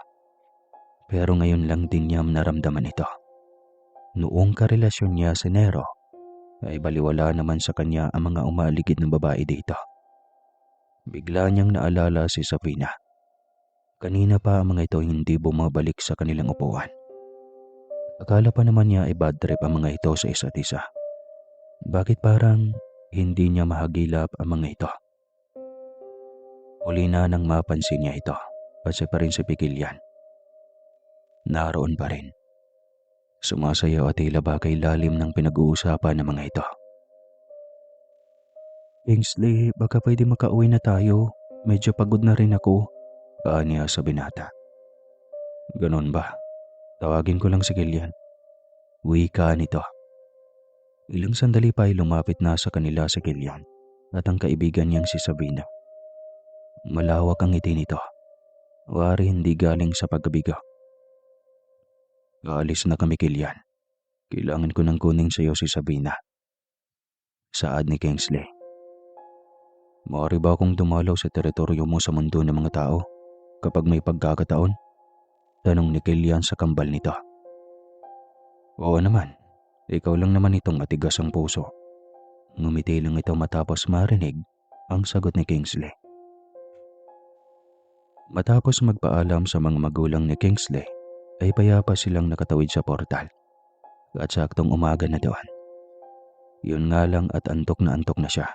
Speaker 3: Pero ngayon lang din niya naramdaman ito. Noong karelasyon niya si Nero, ay baliwala naman sa kanya ang mga umaligid ng babae dito. Bigla niyang naalala si Sabrina. Kanina pa ang mga ito hindi bumabalik sa kanilang upuan. Akala pa naman niya ay bad trip ang mga ito sa isa't isa. Bakit parang hindi niya mahagilap ang mga ito? Huli na nang mapansin niya ito at siya pa rin si Pikilyan. Naroon pa rin. Sumasayaw at tila ba kay lalim ng pinag-uusapan ng mga ito. Kingsley, baka pwede makauwi na tayo. Medyo pagod na rin ako. Niya sa binata. Ganon ba? Tawagin ko lang si Kilian. Wika nito. Ilang sandali pa ay lumapit na sa kanila si Kilian at ang kaibigan niyang si Sabrina. Malawak ang ngiti nito. Wari hindi galing sa pagkabigo. Aalis na kami, Kilian. Kailangan ko nang kunin sa iyo si Sabrina. Saad ni Kingsley. Maaari ba akong dumalaw sa teritoryo mo sa mundo ng mga tao kapag may pagkakataon? Tanong ni Kilian sa kambal nito. Oo naman, ikaw lang naman itong matigas ang puso. Ngumiti lang ito matapos marinig ang sagot ni Kingsley. Matapos magpaalam sa mga magulang ni Kingsley, ay payapa silang nakatawid sa portal. At saktong umaga na doon. Yun nga lang at antok na siya.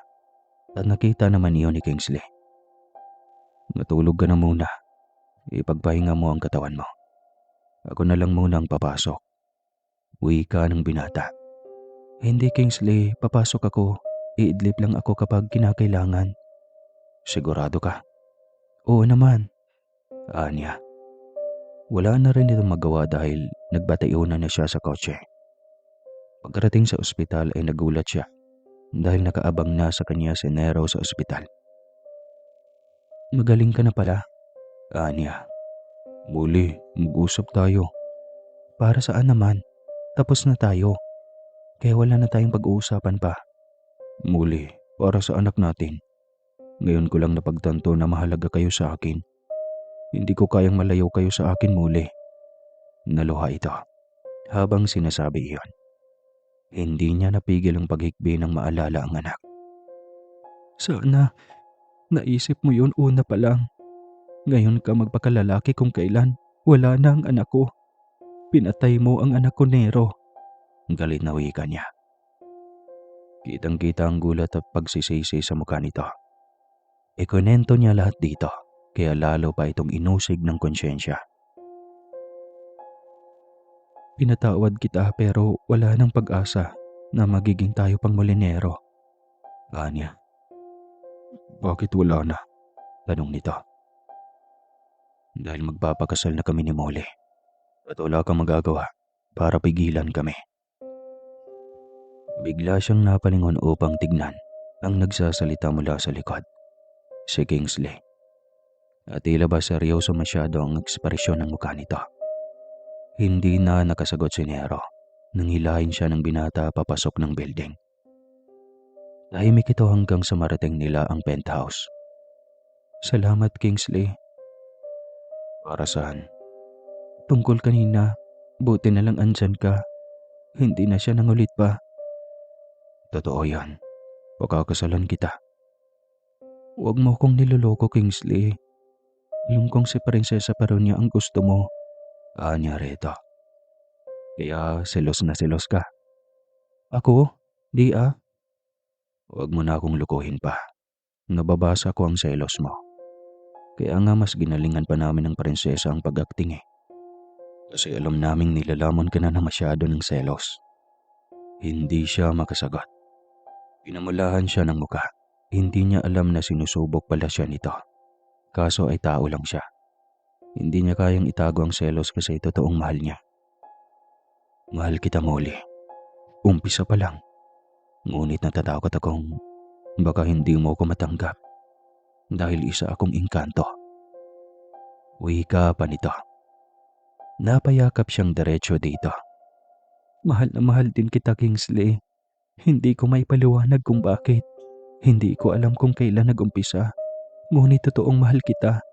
Speaker 3: At nakita naman iyon ni Kingsley. Matulog ka na muna. Ipagpahinga mo ang katawan mo. Ako na lang muna ang papasok. Wika ng binata. Hindi Kingsley, papasok ako. Iidlip lang ako kapag kinakailangan. Sigurado ka? Oo naman. Anya. Wala na rin itong magawa dahil nagbatayunan na siya sa kotse. Pagkarating sa ospital ay nagulat siya dahil nakaabang na sa kanya si Nero sa ospital. Magaling ka na pala. Anya. Muli, mag-usap tayo. Para saan naman? Tapos na tayo. Kaya wala na tayong pag-uusapan pa. Muli, para sa anak natin. Ngayon ko lang napagtanto na mahalaga kayo sa akin. Hindi ko kayang malayo kayo sa akin muli. Naluha ito habang sinasabi iyon. Hindi niya napigil ang paghikbi ng maalala ang anak. Sana, naisip mo yun una pa lang. Ngayon ka magpakalalaki kung kailan wala na ang anak ko. Pinatay mo ang anak ko, Nero. Galit na wika niya. Kitang-kita ang gulat at pagsisisi sa mukha nito. Ikunento niya lahat dito, kaya lalo pa itong inusig ng konsyensya. Pinatawad kita pero wala nang pag-asa na magiging tayo pang molinero. Anya. Bakit wala na? Tanong nito. Dahil magpapakasal na kami ni Molly at wala kang magagawa para pigilan kami. Bigla siyang napalingon upang tignan ang nagsasalita mula sa likod, si Kingsley. At tila ba seryoso masyado ang ekspresyon ng mukha nito. Hindi na nakasagot si Nero nang hilahin siya ng binata papasok ng building. Tahimik ito hanggang sa marating nila ang penthouse. Salamat, Kingsley. Para saan? Tungkol kanina, buti na lang andyan ka. Hindi na siya nangulit pa. Totoo yan. Pakakasalan kita. Huwag mo kong niloloko, Kingsley. Alam kong si Prinsesa Peronia ang gusto mo. Anya rito. Kaya selos na selos ka. Ako? Di ah. Huwag mo na akong lukuhin pa. Nababasa ko ang selos mo. Kaya nga mas ginalingan pa namin ng prinsesa ang pag-acting eh. Kasi alam naming nilalamon ka na masyado ng selos. Hindi siya makasagot. Pinamulahan siya ng muka. Hindi niya alam na sinusubok pala siya nito. Kaso ay tao lang siya. Hindi niya kayang itago ang selos kasi totoong mahal niya. Mahal kita, Molly. Umpisa pa lang. Ngunit natatakot akong baka hindi mo ko matanggap dahil isa akong engkanto. Wika pa nito. Napayakap siyang diretso dito. Mahal na mahal din kita, Kingsley. Hindi ko maipaliwanag kung bakit. Hindi ko alam kung kailan nag-umpisa. Ngunit totoong mahal kita.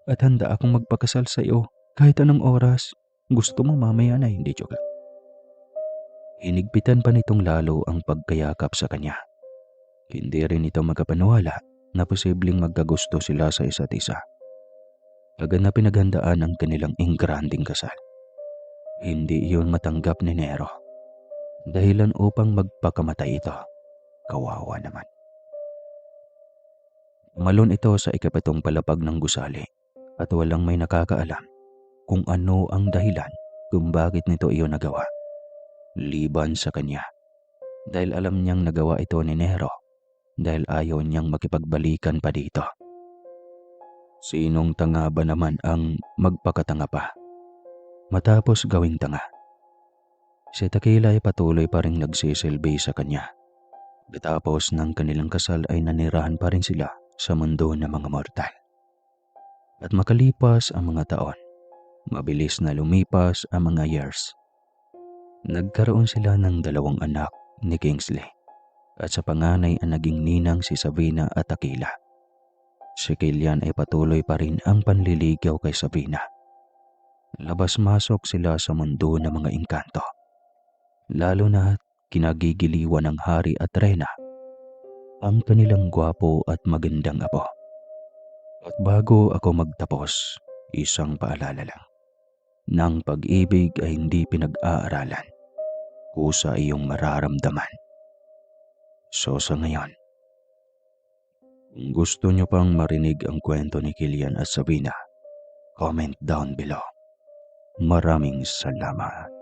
Speaker 3: At handa akong magpakasal sa iyo kahit anong oras. Gusto mo mamaya na, hindi joke. Hinigpitan pa nitong lalo ang pagkayakap sa kanya. Hindi rin ito magkapaniwala na posibleng magkagusto sila sa isa't isa. Agad na pinaghandaan ang kanilang ingranding kasal. Hindi iyon matanggap ni Nero. Dahilan upang magpakamatay ito. Kawawa naman. Malon ito sa ikapitong palapag ng gusali at walang may nakakaalam kung ano ang dahilan kung bakit nito iyon nagawa. Liban sa kanya. Dahil alam niyang nagawa ito ni Nero dahil ayaw niyang makipagbalikan pa dito. Sinong tanga ba naman ang magpakatanga pa? Matapos gawing tanga. Si Tequila ay patuloy pa rin nagsisilbi sa kanya. Matapos ng kanilang kasal ay nanirahan pa rin sila sa mundo ng mga mortal. At makalipas ang mga taon, mabilis na lumipas ang mga years. Nagkaroon sila ng 2 anak ni Kingsley at sa panganay ang naging ninang si Sabrina at Tequila. Si Killian ay patuloy pa rin ang panliligaw kay Sabrina. Labas-masok sila sa mundo ng mga engkanto. Lalo na kinagigiliwan ng hari at reyna ang kanilang gwapo at magandang apo. At bago ako magtapos, isang paalala lang. Nang pag-ibig ay hindi pinag-aaralan, kusa iyong mararamdaman. So sa ngayon, kung gusto nyo pang marinig ang kwento ni Killian at Sabrina, comment down below. Maraming salamat.